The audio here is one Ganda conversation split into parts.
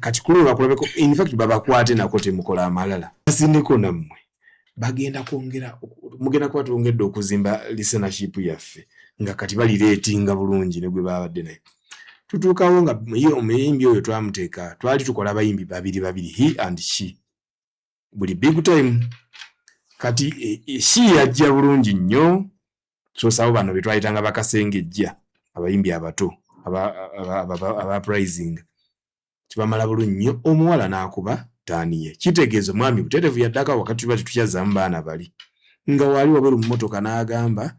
kati kulula kulabeko in fact baba kwate nako temukola amalala asindiko nammwe bagenda kwongera mugenda kuba tuongedde okuzimba listenership yaffe nga kati bali ratinga bulungi ne gwe babadde naye tutuukawo nga omuyimbi oyo twamuteeka twali tukola abayimbi babiri he and she buli big time kati she yajja bulungi nnyo so sawo bano betwayitanga bakasengejja abayimbi abato aba pricing kibamala bulungi nnyo omuwala n'akuba taniye kitegeezo mwami butetevu yaddaka wakati bati tukyazamu baana bali nga wali waberu mu motoka n'agamba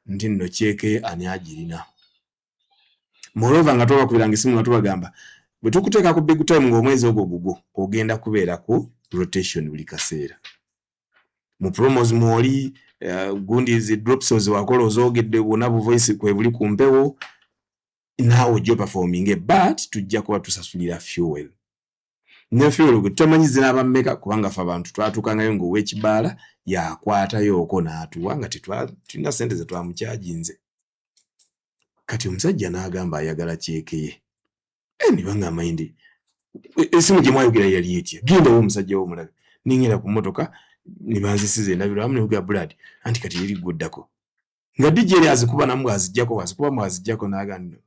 nti nno kyeke ani agirina morova nga twabakubiranga esimu nga tubagamba bwe tukuteeka ku big time ng'omwezi ogwo gugwo ogenda kubeera ku rotation buli kaseera mu promos mwoli gundi zi drops wakola ozogedde bwonna bu voice kwe buli ku mpewo naawe ojja performing but tujja kuba tusasulira fuel ne fuel gwe tutamanyi zinaaba mmeka kubanga ffe abantu twatuukangayo ng'ow'ekibaala yakwatayo oko n'atuwa nga tulina ssente ze twamukyajinze kati omusajja n'agamba ayagala kyeke ye nibanga amayindi esimu gye mwayogera yali etya gendawo omusajja w'omulabe ningenda ku mmotoka nibanzisiza endabirwamu nebuga Brad anti kati yeri gwoddako nga DJ eri azikuba namu azijjako azikuba mu azijjako n'agamba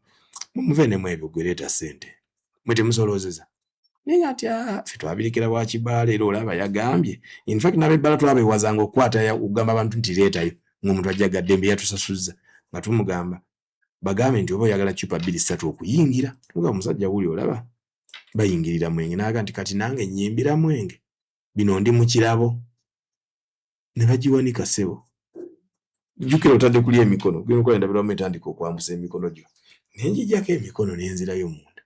muveenemu ebyo gwereeta ssente mwe temusolozeza naye ati ffe twabirikira bwa kibaala era olaba yagambye in fact n'abebbala twabewazanga okukwata okugamba abantu nti leetayo ng'omuntu ajjagadde embe yatusasuzza nga tumugamba bagambe nti oba oyagala cupa 2-3 okuyingira tuga omusajja wuli olaba bayingirira mwenge n'aga nti kati nange nyimbira mwenge bino ndi mu kirabo ne bagiwanika ssebo jjukira otadde kulya emikono gwe okola endabirwamu etandika okwambusa emikono gyo nenjijjako emikono n'enzirayo munda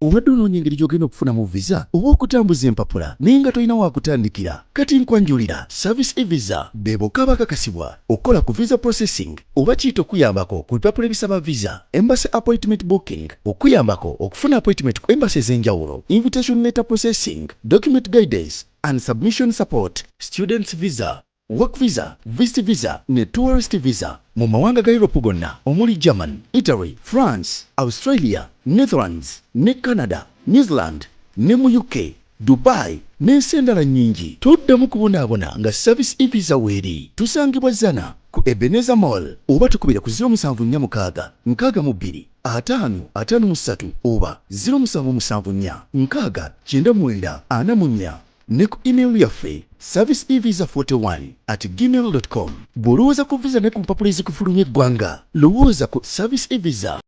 obadde onoonya engeri gy'ogenda okufunamu visa oba okutambuza empapula naye nga tolina wakutandikira kati nkwanjulira service e-visa be bokka abakakasibwa okukola ku visa processing oba kiyita okuyambako ku bipapula ebisaba visa embassy appointment booking okuyambako okufuna appointment ku embassy ez'enjawulo invitation letter processing document guidance and submission support students visa work visa, visit visa ne tourist visa mu mawanga ga Europe gonna omuli German, Italy, France, Australia, Netherlands, ne Canada, New Zealand, ne mu UK, Dubai n'ensi endala nnyingi. Toddamu kubonaabona nga service e-visa weeri. Tusangibwa Zana ku Ebenezer Mall oba tukubira ku 0746 62 553 oba 0774 699 44 ne ku email yaffe serviceevisa41@gmail.com. Bw'olowooza ku visa ne ku mpapula ezikufulumya eggwanga lowooza ku service e-visa.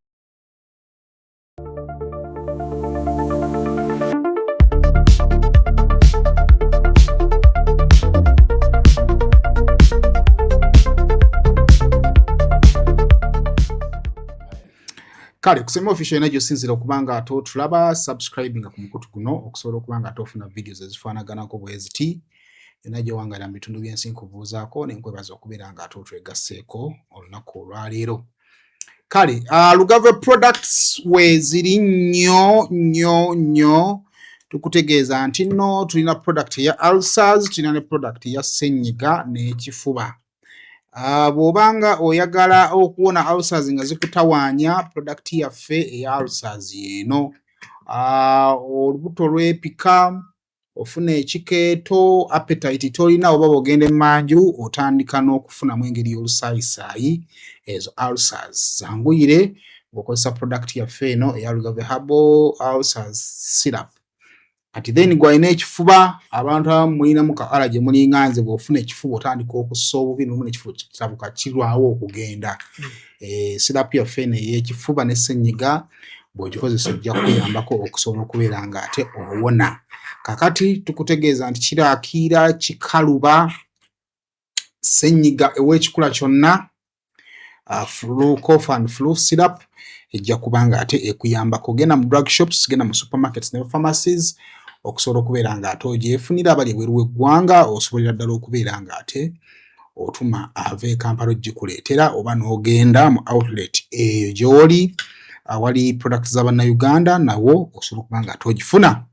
Kale kusema official enajyo sinzira okubanga ato tulaba subscribing ku mukutu guno okusobola okubanga atofuna videos ezifaanaganako bweziti enajyo wangala bitundu byensi nkubuuzaako nenkwebaza okubeera nga ato twegasseeko olunaku olwaleero. Kale Lugave products weziri nnyo tukutegeeza nti nno tulina product ya ulcers, tulina ne product ya ssenyiga n'ekifuba. Bw'obanga oyagala okuwona ulcers nga zikutawaanya product yaffe eya ulcers eno. Olubuto lw'epika, ofuna ekikeeto, appetite tolina oba bw'ogenda emmanju otandika n'okufunamu engeri y'olusaayisayi ezo ulcers. Zanguyire ng'okozesa product yaffe eno eya Lugave Herbal Ulcers Syrup. Ati then gwalina ekifuba abantu abamu mulinamu ka allergy mulinganze bw'ofuna ekifuba otandika okussa obubi n'ofuna ekifuba kitabuka kirwawo okugenda. Syrup yaffe eno ey'ekifuba ne ssenyiga bw'ogikozesa ojja kuyambako okusobola okubeera nga ate owona. Kakati tukutegeeza nti kiraakiira, kikaluba, ssenyiga ew'ekikula kyonna, flu, cough and flu syrup ejja kubanga ate ekuyambako. Genda mu drug shops, genda mu supermarkets ne pharmacies okusobola okubeera nga ate ogyefunira abali ebweru w'eggwanga osobolera ddala okubeera nga ate otuma ava e Kampala ogikuleetera oba n'ogenda mu outlet eyo gy'oli awali products z'Abannayuganda nawo osobola okuba nga ate ogifuna.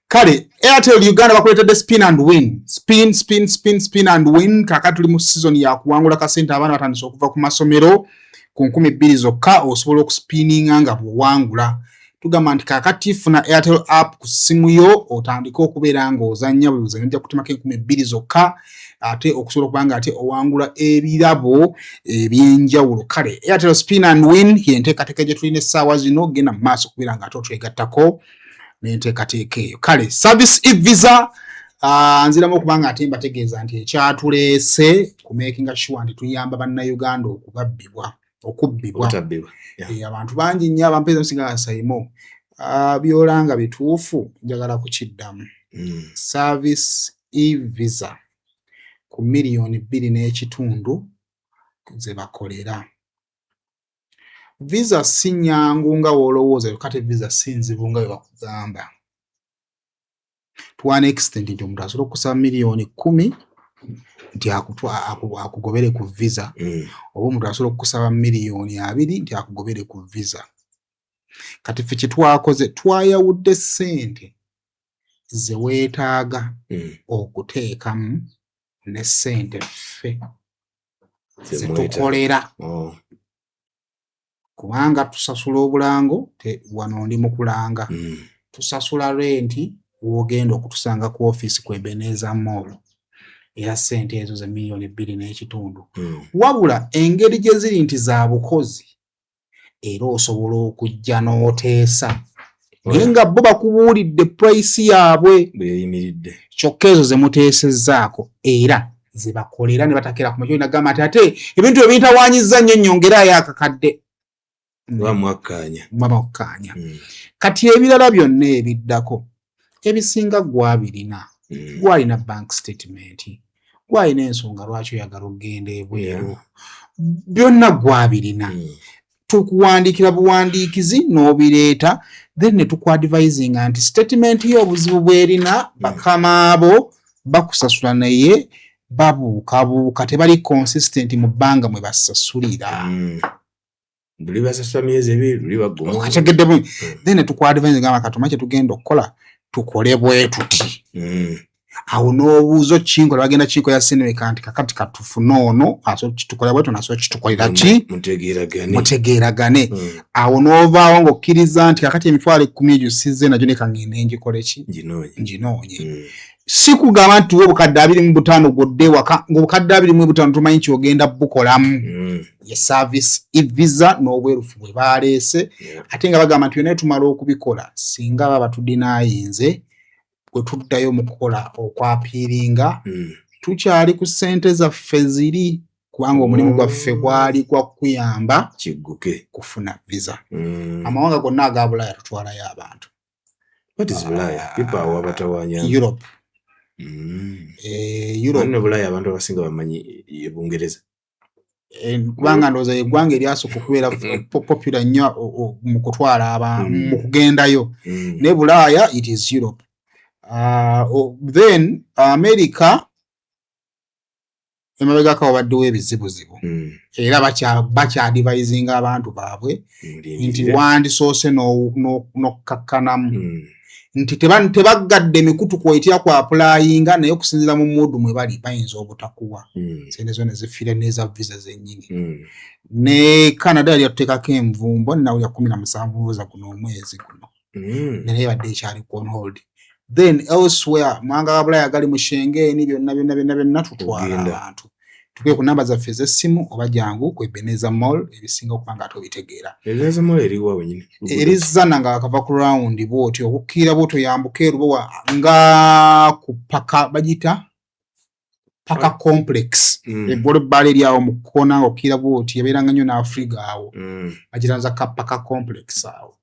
Kale Airtel Uganda bakuleetedde spin and win. Spin and win. Kakati tuli mu season ya kuwangula kasente abaana batandise okuva ku masomero ku 2,000 zokka osobola okuspininga nga bw'owangula tugamba nti kakati funa Airtel app ku simu yo otandika okubeera ng'ozannya buli luzannya ojja kutemako 2,000 zokka ate okusobola okuba nga ate owangula ebirabo eby'enjawulo. Kale Airtel Spin and Win y'enteekateeka gye tulina essaawa zino, genda mu maaso okubeera nga ate otwegattako n'enteekateeka eyo. Kale Service e-Visa nziramu okuba nga ate mbategeeza nti ekyatuleese ku making sure nti tuyamba bannayuganda okubbibwa. Abantu bangi nnyo abampeeza musinga asayimo byolanga bituufu njagala kukiddamu. Service e-Visa ku miliyoni 2.5 ze bakolera. Visa si nnyangu nga w'olowooza, kate visa si nzibu nga bwe bakugamba. To an extent nti omuntu asobola okusaba miliyoni 10 nti akugobere ku visa, oba omuntu asobola okusaba miliyoni 2 nti akugobere ku visa. Kati ffe kye twakoze twayawudde ssente ze weetaaga okuteekamu ne ssente ffe ze tukolera. Kubanga tusasula obulango, wano ndi mu kulanga, tusasula renti w'ogenda okutusanga ku ofiisi ku Ebenezer Mall era ssente ezo ze miliyoni 2.5. Wabula engeri gye ziri nti za bukozi era osobola okujja n'oteesa naye nga bo bakubuulidde price yaabwe bweyimiridde, kyokka ezo ze muteesezzaako era ze bakolera ne batakera ku makyo nagamba nti ate ebintu ebintawaanyizza nnyo nnyongerayo akakadde mwakkaanya. Kati ebirala byonna ebiddako ebisinga gwabirina, gwalina bank statement, gwalina ensonga lwaki oyagala okugenda ebweru, byonna gwabirina. Tukuwandiikira buwandiikizi n'obireeta, then ne tukuadvisinga nti statement y'obuzibu bw'erina bakama abo bakusasula naye babuukabuuka, tebali consistent mu bbanga mwe basasulira. Buli basasula myezi 2 buli bagguma. Kategedde bwe. Then ne tukuadvisinga makatuma kye tugenda okukola tukole bwe tuti. Awo n'obuuzo kinkola bagenda kinko ya Seneka nti kakati katufuna ono aso kitukola bwetu naso kitukolera ki mutegeeragane. Awo n'ovaawo ng'okkiriza nti kakati emitwalo 10 egyusize nagyo ne kangende ngikole ki nginoonye. Si kugamba nti obukadde 25 godde waka ng'obukadde 25 tumanyi kyogenda bukolamu. Ye service e-Visa n'obwerufu bwe baleese ate nga bagamba nti yonna tumala okubikola singa baba tudinaayinze bwe tuddayo mu kukola okwapiiringa tukyali ku ssente zaffe ziri kubanga omulimu gwaffe gwali gwa kuyamba kigguke kufuna visa. Amawanga gonna aga Bulaaya tutwalayo abantu. What is Bulaaya? People wabatawaanya Europe. Europe. Wano Bulaaya abantu abasinga bamanyi Bungereza. Kubanga ndowooza eggwanga eryasooka okubeera popular nnyo mu kutwala abantu mu kugendayo. Ne Bulaaya it is Europe. Then America emabegako wabaddewo ebizibuzibu era bakyadivisinga abantu baabwe nti wandisoose n'okkakkanamu nti tebaggadde emikutu kwetya kwa applyinga naye okusinziira mu muudu mwe bali bayinza obutakuwa sente zo ne zifiira n'eza visa zennyini. Ne Canada yali yatuteekako envumbo nawulira 17 za guno omwezi guno naye badde ekyali on hold. Then elsewhere mwanga wa Bulaaya gali mu Schengen byonna tutwala abantu. Tukwe ku namba zaffe z'essimu oba jangu ku Ebenezer Mall ebisinga okuba nga tobitegeera. Ebenezer Mall eriwa wenyini? Erizana nga akava ku round bw'otyo okukkira bw'otyo yambuka erubowa nga ku paka bagita paka complex. Ebbolo bbala eryawo mu kkoona okukkira bw'otyo yabeeranga nnyo n'Africa awo. Bagiranza ka paka complex awo.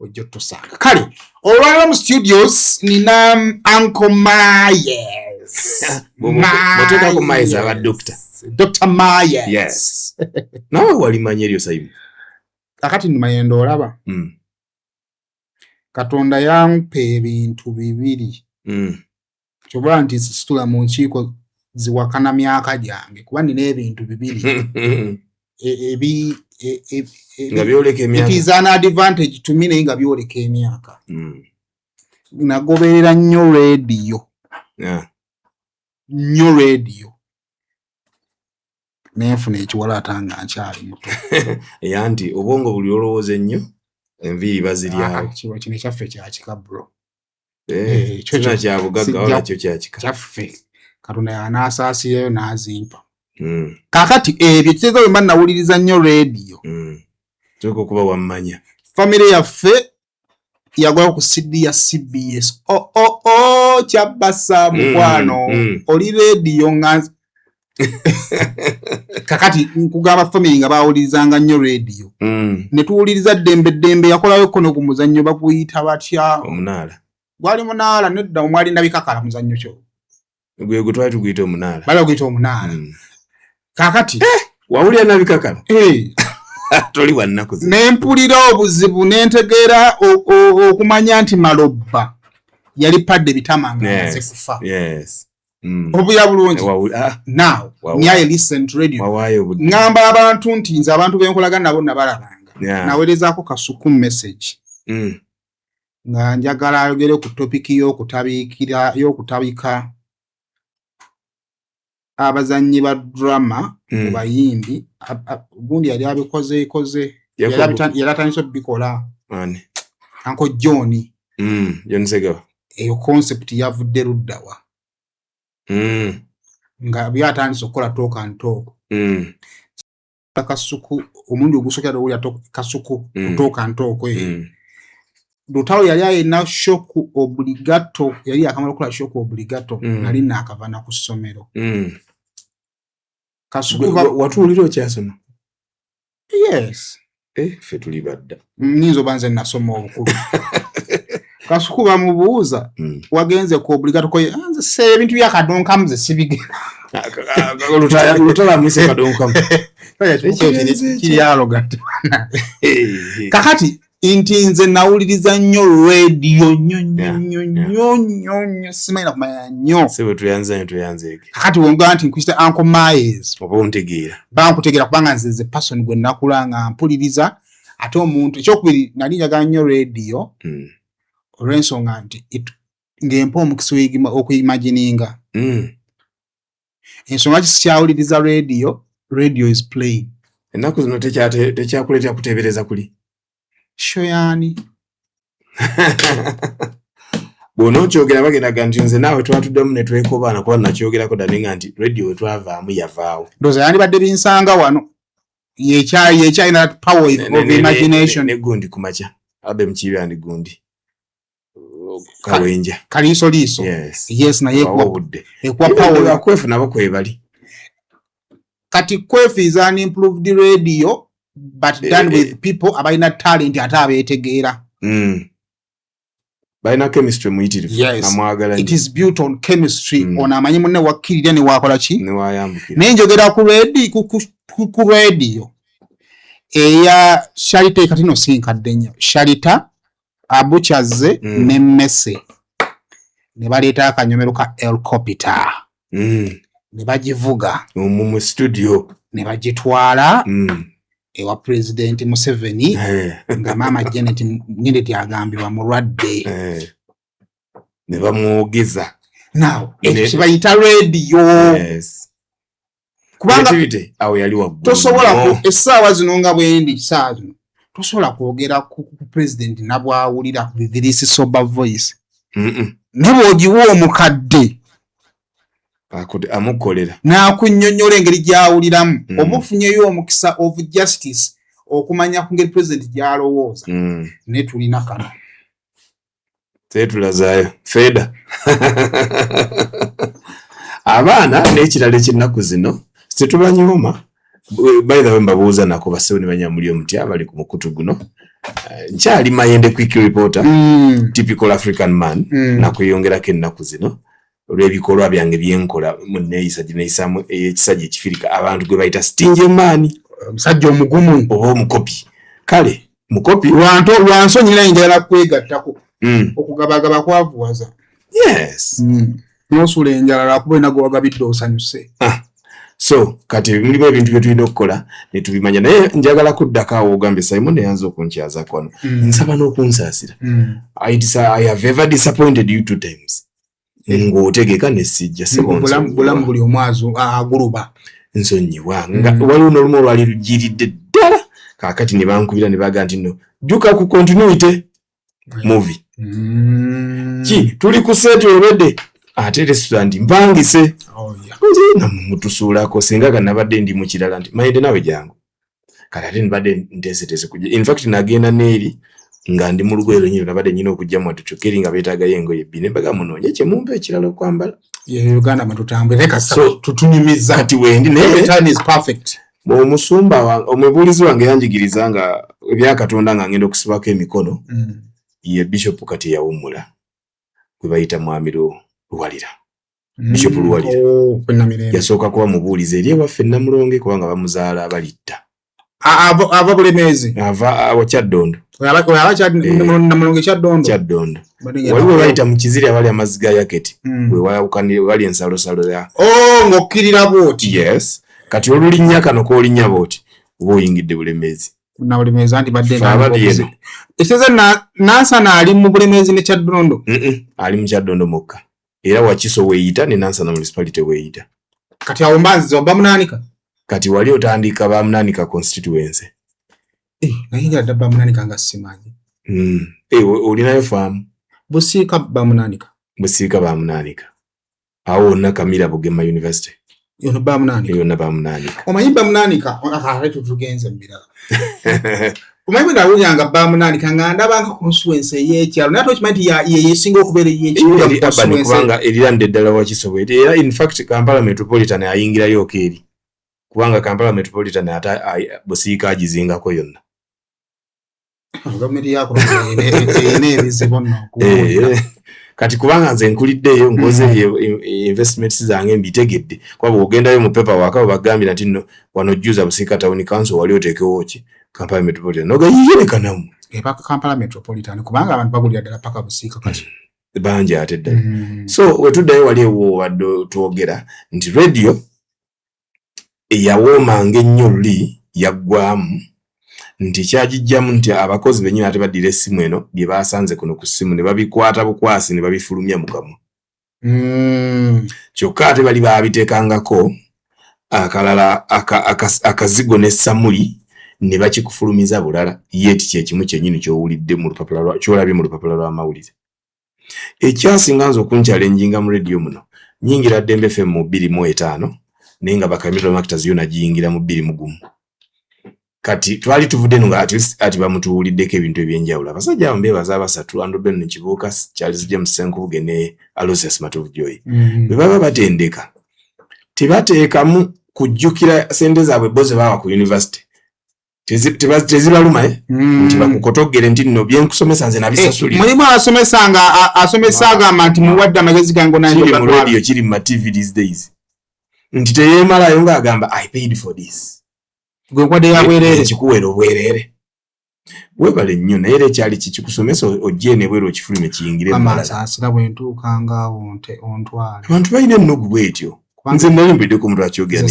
Ojjo tusanga. Kale, olwalala mu studios nina Uncle Myers. Bw'oteekako Myers aba doctor. Dr. Myers. Yes. Nawe walimanya eryo Simon? Kakati ndimanye ndolaba. Katonda yampa ebintu 2. Kyobula nti situla mu nkiiko ziwakana myaka gyange kuba nina ebintu 2. Nga byoleka emyaka. It is an advantage to me nga byoleka emyaka. Nagoberera nnyo radio. Nnyo radio. Nenfuna ekiwalaata nga nkyali muto. Era nti obwongo buli olowooza ennyo enviiri baziryawo kiba kino kyaffe kya kika bro kina kya bugagga wala kyo kya kika kyaffe Katonda yanaasaasireyo n'azimpa kaakati ebyo kitegeeza bwe mba nawuliriza nnyo radio tuka okuba wammanya famire yaffe yagwako ku CD ya CBS kyabasa mukwano oli radio nga kakati nkugamba family nga bawulirizanga nnyo radio ne tuwuliriza ddembe yakolayo kono ku muzannyo bakuyita batya omunaala gwali munaala nedda omwali nabikakala muzannyo kyo gwe twali tuguyita omunaala bali oguyita omunaala kakati wawulira nabikakala toli wannaku nempulira obuzibu nentegeera okumanya nti Malobba yali padde bitama nga amaze kufa obuya bulungi now nyaye listen to radio ngamba abantu nti nze abantu benkolagana nabo nabalabanga nawerezaako kasuku message nga njagala ayogere ku topiki y'okutabika abazannyi ba drama mu bayimbi gundi yali abikoze yali atandise obikola Uncle John Segawa eyo concept yavudde luddawa nga byatandise okukola talk and talk kasuku omundu ogusokera owulira kasuku talk and talk Lutawo yali ayina shock obligato yali akamala okukola shock obligato nali nakavana ku ssomero kasuku watuwulira okyasoma yes ffe tuli badda nyinza banze nasoma obukulu kasuku bamubuuza wagenze ku obligato ko nze se ebintu byakadonkamu ze sibigenda lutala mwise kadonkamu kiri alogate kakati inti nze nawuliriza nnyo radio nnyo simaina kumanya nnyo sebe tuyanze kakati wonga nti nkwita Uncle Myers oba ontegeera bankutegeera kubanga nze person gwe nakulanga mpuliriza ate omuntu ekyokubiri nali njagala nnyo radio olw'ensonga nti ng'empa omukisa okuyimagininga ensonga kisikyawuliriza radio is playing ennaku zino tekyakuleetera kuteebereza kuli shoyani bw'onookyogera bagendaga nti nze naawe twatuddemu ne twekobaana kuba nakyogerako daninga nti radio we twavaamu yavaawo ndowooza yandibadde binsanga wano yekyalina power of imagination negundi kumakya abe mukibyandi gundi kawenja kaliiso yes naye ekuwa power akwefu nabo kwebali kati kwefu is an improved radio but done with people abalina talent ate abeetegeera balina chemistry muyitirivu amwagala it is built on chemistry ono amanyi munne wakkirira ne wakola ki newayambukira naye njogera ku radio eya Sharita kati no sinkadde nnyo Sharita Abuchaze ne Messe ne baleeta akanyomero ka helicopter ne bagivuga mu studio ne bagitwala ewa President Museveni nga Mama Janet Nyendeti agambibwa mulwadde ne bamwogeza now ekibayita radio kubanga awo yali waggulu tosobola essaawa zino nga bwendi saa zino tosobola kwogera ku president nabwawulira with this sober voice ne bw'ogiwa omukadde amukolera n'akunnyonnyola engeri gy'awuliramu oba ofunyeyo omukisa of justice okumanya ku ngeri president gy'alowooza ne tulina kano tetulazaayo feeda abaana n'ekirala eky'ennaku zino tetubanyooma by the way mbabuuza nako basewo ne banyamuli omutya bali ku mukutu guno nkyali Mayende quick reporter typical African man nakweyongerako ennaku zino olw'ebikolwa byange byenkola mu nneeyisa gineeyisaamu ekisajja ekifirika abantu gwe bayita stingy man omusajja omugumu oba omukopi kale mukopi lwansonyi naye njagala kwegattako okugabagaba kwavuwaza yes n'osula enjala lwakuba ena gwe wagabidde osanyuse so kati mulimu ebintu bye tulina okukola ne tubimanya naye njagala kuddako awo ogambye Simon eyanza okunkyazaako wano nsaba n'okunsaasira I have ever disappointed you 2 times ng'otegeka ne sijja bulamu buli omwazo aguluba nsonyiwa nga waliwo n'olumu olwali lujiridde ddala kakati ne bankubira ne baga nti no juka ku continuity movie ki tuli ku set already ate restaurant mbangise nje na mutusulako senga kanabadde ndi mu kirala nti mayende nawe jangu kala ate nbadde ntesetese kujja in fact nagenda neeri nga ndi mu lugwero nyino nabadde nyina okujja mu atuchokeri nga beetaga yengo yebbine mbaga munonye kyemumpe ekirala okwambala ye Uganda matutambwe reka so tutunyumiza kati wendi the time is perfect omusumba omubulizi wange yanjigiriza nga ebyakatonda nga ngenda okusibako emikono ye bishop kati yawumula kwe bayita mwamiro Luwalira bishop Luwalira yasooka kuba mubuulizi eri ewaffe Namulonge kubanga bamuzaala abalitta ava Bulemezi ava Kyaddondo Namulonge Kyaddondo waliwo bayita mu Kizira wali amazzi ga yaketi we wayawukanire wali ensalosalo ya ng'okkirira bwoti yes kati olulinnya kano k'olinnya bwoti oba oyingidde Bulemezi na Bulemezi anti badde eseza Nansana ali mu Bulemezi ne Kyaddondo ali mu Kyaddondo mokka era Wakiso weeyita ne Nansana municipality weeyita kati awo mbanzi bamunanika kati wali otandika bamunanika constituency naye ddala bamunanika nga simanyi olinayo faamu Busiika bamunanika awo onna Kamira Bugema University yonna bamunanika omanyi bamunanika ate tugenze mbirala omanyi bwendawulyanga bamunanika nga ndabanga constituency ey'ekyalo naye tokimanyi nti yeyesinga okubeera ey'ekibuga kubanga erirande ddala Wakiso era in fact Kampala Metropolitan ayingirayo okeeri kubanga Kampala Metropolitan ate Busiika agizingako yonna gavumenti yako ebizibu nno kati kubanga nze nkuliddeeyo nkoze investments zange mbitegedde kwaba ogendayo mu paper waka bagambira nti no wano juza Busiika Town Council wali oteekewo ki Kampala Metropolitan noga yiyerekanamu epaka Kampala Metropolitan kubanga abantu bagulira ddala paka Busiika kati banja ate ddala so wetuddayo wali ewo wadde twogera nti radio eyawoomanga ennyo luli yaggwamu nti kyagijjamu nti abakozi bennyini ate baddira essimu eno bye baasanze kuno ku ssimu ne babikwata bukwasi ne babifulumya mu kamwa kyokka ate bali baabiteekangako akalala akazigo ne samuli ne bakikufulumiza bulala yeti kyekimu kyennyini ky'owulidde mu lupapula ky'olabye mu lupapula lw'amawulire ekyasinga nze okunchalenjinga mu radio muno nyingira Dembe FM mu 2.5 naye nga Bakamiro Marketers yo nagiyingira mu 2.1 kati twali tuvudde nga ati bamutuwuliddeko ebintu ebyenjawulo abasajja abo mbebaza abasatu Andrew ne Kibuuka Charles James Senkubuge ne Aloysius Matovujoyi bwe baba batendeka tebateekamu kujjukira sente zaabwe boze bawa ku university tezibaluma nti bakukotogere nti nno byenkusomesa nze nabisasulira mulimu asomesa agamba nti muwadde amagezi gange nayo mu radio kiri mu TV these days nti teyeemalayo ng'agamba I paid for this gwe kwadde yabwerere kikuwera obwerere webale nnyo naye era ekyali kikusomesa ojje ne bwera okifulume kiyingire amasaasira bwe ntuuka ngaawo ontwale abantu balina ennogu bwetyo nze nali mbiddeko omuntu akyogera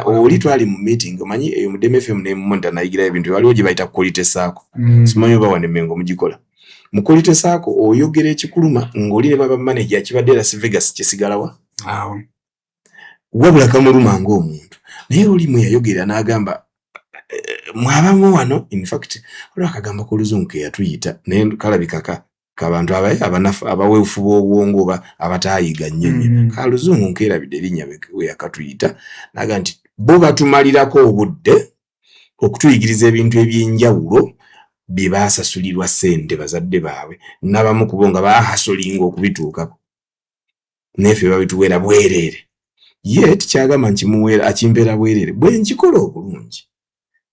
oli twali mu meeting omanyi eyo mu Dembe FM nemumonta nayigirayo ebintu waliwo gye bayita quality saako simanyi oba wanemengo mugikola mu quality saako oyogera ekikuluma ng'oli ne baba manager akibadde Las Vegas kyesigalawa wabula kamuluma ng'omuntu naye olimu yayogera n'agamba mwabamu wano in fact olwo akagamba ku Luzungu ke yatuyita naye kalabikaka kabantu abanafu abaweefu b'obwongo oba abataayiga nnyo ka Luzungu nkeerabidde erinnya we yakatuyita naga nti bo batumalirako obudde okutuyigiriza ebintu ebyenjawulo bye baasasulirwa ssente bazadde baabwe n'abamu ku bo nga baahasolinga okubituukako naye ffe babituweera bwereere ye tikyagamba nkimuweera akimpeera bwereere bwe nkikola obulungi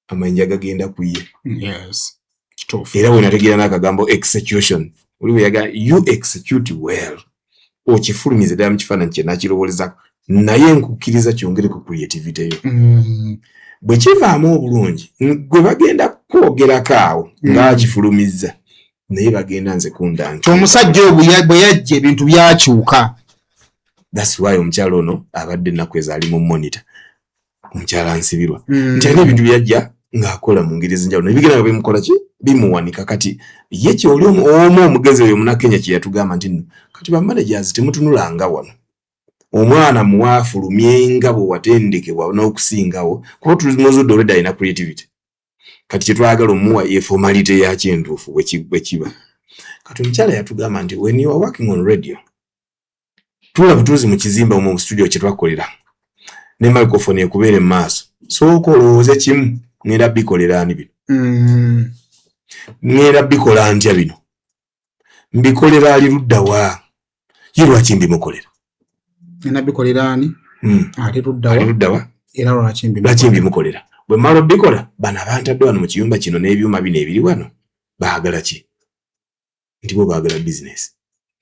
amayinja gagenda ku ye era bwe nategeera n'akagambo execution oli bwe yaga you execute well okifulumize ddala mu kifaananyi kye nakirowoolezako naye nkukkiriza kyongere ku creativity yo bwe kivaamu obulungi gwe bagenda kwogerako awo ng'akifulumizza naye bagenda nze kundanka omusajja oyo bwe yajja ebintu byakyuka that's why omukyala ono abadde ennaku ezo ali mu monitor omukyala ansibirwa nti alina ebintu byajja ng'akola mu ngeri ezenjawulo nebigenda nga bimukola ki bimuwanika kati ye kyoli omu omugezi oyo munakenya kye yatugamba nti nno kati bamanagers temutunulanga wano omwana muwafu lumyenga bwe watendekebwa n'okusingawo kuba tuzimozudde olwedda alina creativity kati kyetwagala omuwa ye formality yakyo entuufu bwe kiba kati omukyala yatugamba nti when you are working on radio tula butuuzi mu kizimba mu studio kyetwakolera ne microphone ekubeere mu maaso sooka olowooze kimu ngenda bikolera ani bino ngenda bikola ntya bino mbikolera ali ludda wa ye lwaki mbimukolera ngenda bikolera ani ali ludda wa era lwaki mbimukolera bwe mmala bikola bano abantadde wano mu kiyumba kino n'ebyuma bino ebiri wano baagala ki nti bo baagala business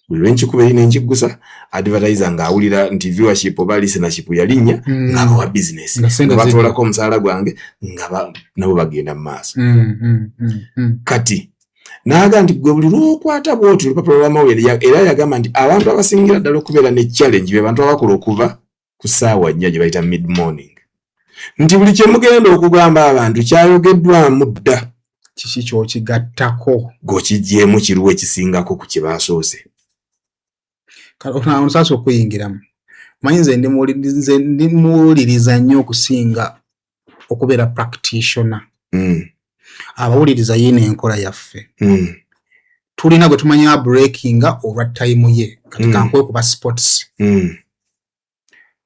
buli lwenkikuba erina enkiggusa advertiser ng'awulira nti viewership oba listenership yalinnya ng'abawa business nga batoolako omusaala gwange nga nabo bagenda mu maaso kati n'aga nti gwe buli lw'okwata bwoti olupapula lw'amawulire era yagamba nti abantu abasingira ddala okubeera ne challenge be bantu abakola okuva ku ssaawa 4 gye bayita mid morning nti buli kye mugenda okugamba abantu kyayogeddwamu dda kiki ky'okigattako ng'okigyemu kiruwa ekisingako ku kye baasoose osaasa okuyingiramu manyi nze ndi muwuliriza nnyo okusinga okubeera practitioner abawuliriza yina enkola yaffe tulina gwe tumanya breakinga olwa time ye kati kankwe kuba sports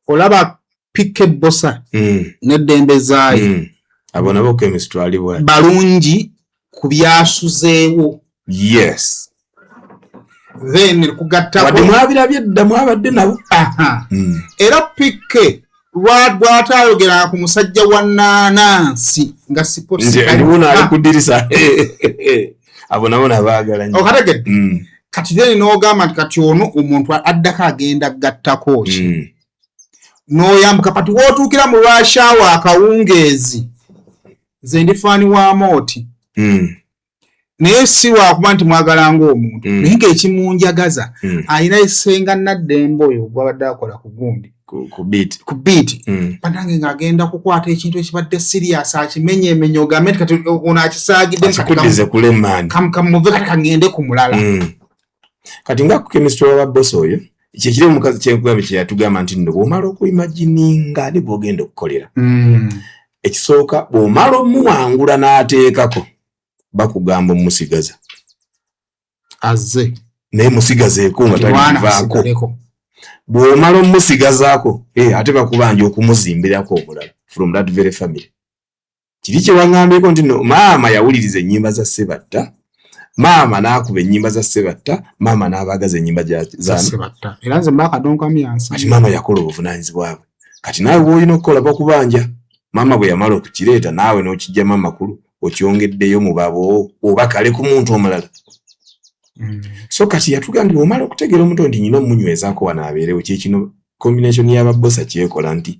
olaba pike bosa n'eddembe zaayo abo nabo chemistry ali bwa balungi ku byasuzeewo yes then kugattako wadde mwabirabye dda mwabadde nabo era pike bw'ataayogeranga ku musajja wa Nanansi nga sports aliwuna ali ku ddirisa abo nabo nabaagala nnyo okategedde kati then n'ogamba nti kati ono omuntu addako agenda gattako ki n'oyambuka pati wootuukira mu lwashaawa akawungeezi nze ndifaani wa mooti naye si lwakuba nti mwagala ng'omuntu naye ng'ekimunjagaza alina esenga naddembe oyo gwabadde akola ku gundi ku beat panange ng'agenda kukwata ekintu ekibadde serious akimenyeemenye ogambe nti kati ono akisaagidde akikuddize kulemaani kamuve kati kangende ku mulala kati nga ku chemistry wa bosi oyo kyekiri omukazi kyenkugambe kye yatugamba nti nno bw'omala okuimagininga ani bw'ogenda okukolera ekisooka bw'omala omuwangula n'ateekako bakugamba omusigaza azze naye musigazeeko nga talivaako bw'omala omusigazaako ate bakubanja okumuzimbirako omulala from that very family kiri kye waŋŋambyeko nti no maama yawuliriza ennyimba za Ssebatta maama n'akuba ennyimba za Ssebatta maama n'abaagaza ennyimba za Ssebatta era nze mbakadonka myansi kati maama yakola obuvunaanyizibwa bwe kati naawe bw'olina okukola bakubanja maama bwe yamala okukireeta naawe n'okijjamu amakulu okyongeddeyo mu babo oba kale ku muntu omulala so kati yatugambye omala okutegeera omuntu nti nyina omunywezaako wano abeerewo kyekino combination y'ababosa kyekola nti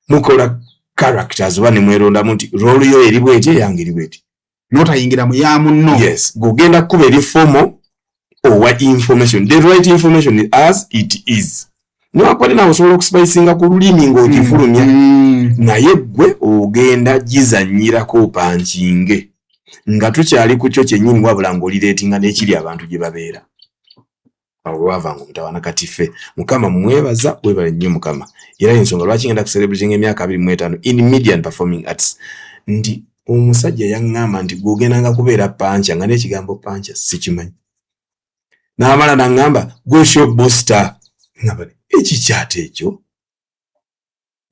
mukola characters oba ne mwerondamu nti roolu yo eri bweti eyange eri bweti n'otayingira mu ya munno yes gugenda kuba eri fomo owa information the right information as it is niwakwate nawe osobola okusipayisinga ku lulimi ng'okifulumya naye gwe ogenda gizannyirako pankinge nga tukyali ku kyo kyennyini wabula ng'olireetinga n'ekiri abantu gye babeera awo wavanga omutawana kati ffe mukama mwebaza webale nnyo mukama era ensonga lwaki ngenda kucelebratinga emyaka 25 in media and performing arts nti omusajja yaŋŋamba nti gwogendanga kubeera pancha nga n'ekigambo pancha sikimanyi n'amala naŋŋamba gwe show booster ngabale ekikyata ekyo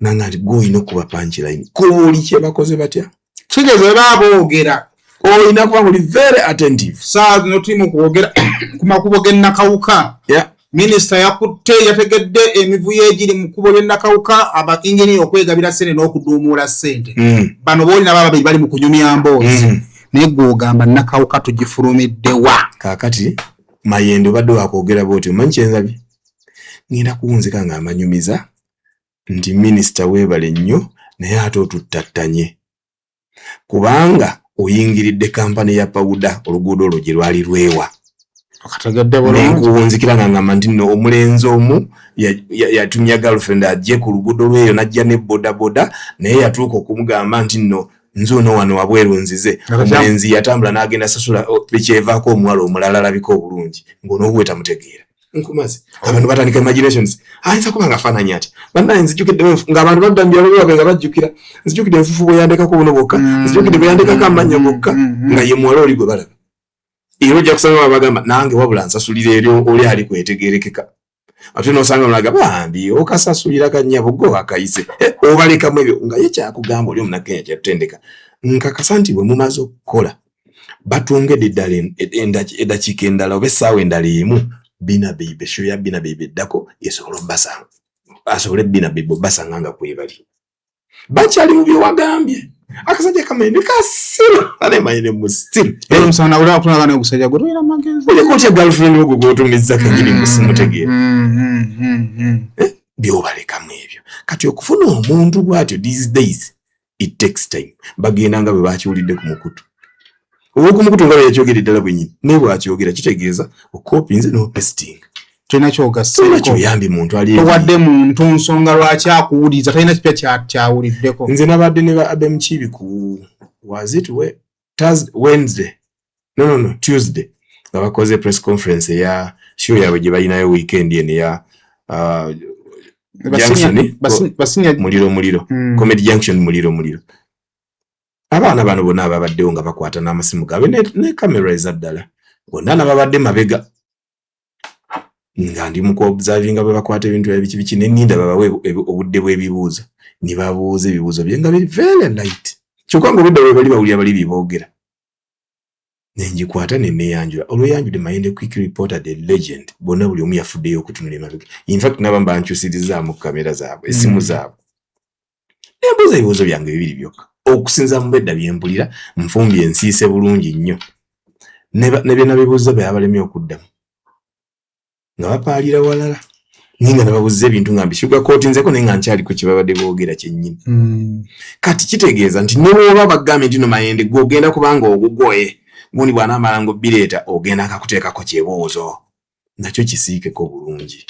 nanga nti gwoyina okuba punchline kooli kye bakoze batya kigeze baboogera olina kuba ng'oli very attentive saa zino tuli mu kwogera ku makubo g'ennakawuka minisita yakutte yategedde emivuyo egiri mu kkubo ly'ennakawuka abainginiya okwegabira ssente n'okuduumuula ssente bano boolina baba babiri bali mu kunyumya mboozi naye gw'ogamba nnakawuka tugifulumiddewa kaakati mayendo obadde wakwogera bwoti omanyi kyenzabye ngenda kuwunzika ng'amanyumiza nti minisita weebale nnyo naye ate otuttattanye kubanga oyingiridde kampani ya pawuda oluguudo olwo gye lwali lwewa okategedde bulungi nekuwunzikira ng'angamba nti nno omulenzi omu yatumya girlfriend ajje ku luguudo lweyo n'ajja ne bodaboda naye yatuuka okumugamba nti nno nze ono wano wabweru nzize omulenzi yatambula n'agenda sasula ekyevaako omuwala omulala alabika obulungi ng'onoobwe tamutegeera nkumaze abantu batandika imaginations ayinza kuba ngafaananya ati bannaye nzijukidde ng'abantu badda mu byalo byabwe nga bajjukira nzijukidde enfufu bwe yandekako buno bwokka nzijukidde bwe yandekako amannya gokka nga ye muwala oli gwe balaba era ojja kusanga bagamba nange wabula nsasulira eryo oli ali kwetegerekeka ate n'osanga mulaga bambi okasasulira kannyabo gwe wakayise obalekamu ebyo nga ye kyakugamba oli omunakenya kyatutendeka nkakasa nti bwe mumaze okukola batungedde eddala eddakiika endala oba essaawa endala emu Bina Baby show ya Bina Baby eddako esobola obbasanga asobole Bina Baby obbasanga nga kwebali bakyali mu bye wagambye akasajja kamayini kasiro ane mayini musiru omusana ula okunaga ne okusajja gwe toyina magezi oli kotya girlfriend wo gwotumizza kanyini musimutegeera byobalekamu ebyo kati okufuna omuntu bwatyo these days it takes time bagenda nga bwe bakiwulidde ku mukutu okumukutu nga yakyogera ddala bwennyini naye bwakyogera kitegeeza okopinze n'opesting tulina kyogasseeko kyoyambi muntu ali towadde muntu nsonga lwaki akuwuliza talina kipya kyawuliddeko nze nabadde ne ba Abem Kibi ku was it Wednesday no Tuesday nga bakoze press conference ya show yaabwe gye balinayo weekend eno ya Junction muliro Comedy Junction muliro abaana bano bonna ababaddewo nga bakwata n'amasimu gaabwe ne kamera ezaddala bonna nababadde mabega nga ndi mu kuobservinga bwe bakwata ebintu ebiki n'enninda babawe obudde bw'ebibuuzo ne babuuza ebibuuzo bye nga biri very light kyokka ng'obudde bwe bali bawulira bali biboogera nenjikwata ne neyanjula olweyanjudde Mayende quick reporter the legend bonna buli omu yafuddeyo okutunula emabega in fact nabamba nkyusirizaamu kamera zaabwe essimu zaabwe nembuuza ebibuuzo byange bibiri byokka okusinza mu bedda byempulira nfumbye ensiise bulungi nnyo ne byonna bibuuzo bye abalemye okuddamu nga bapaalira walala ninga nababuuza ebintu nga mbisuga kooti nzeko naye nga nkyali ku kibabadde boogera kyennyini kati kitegeeza nti ne bw'oba bagambye nti no Mayende gw'ogenda kubanga ogugoye gundi bw'anaamala ng'obbireeta ogenda akakuteekako kyebuuzo nakyo kisiikeko bulungi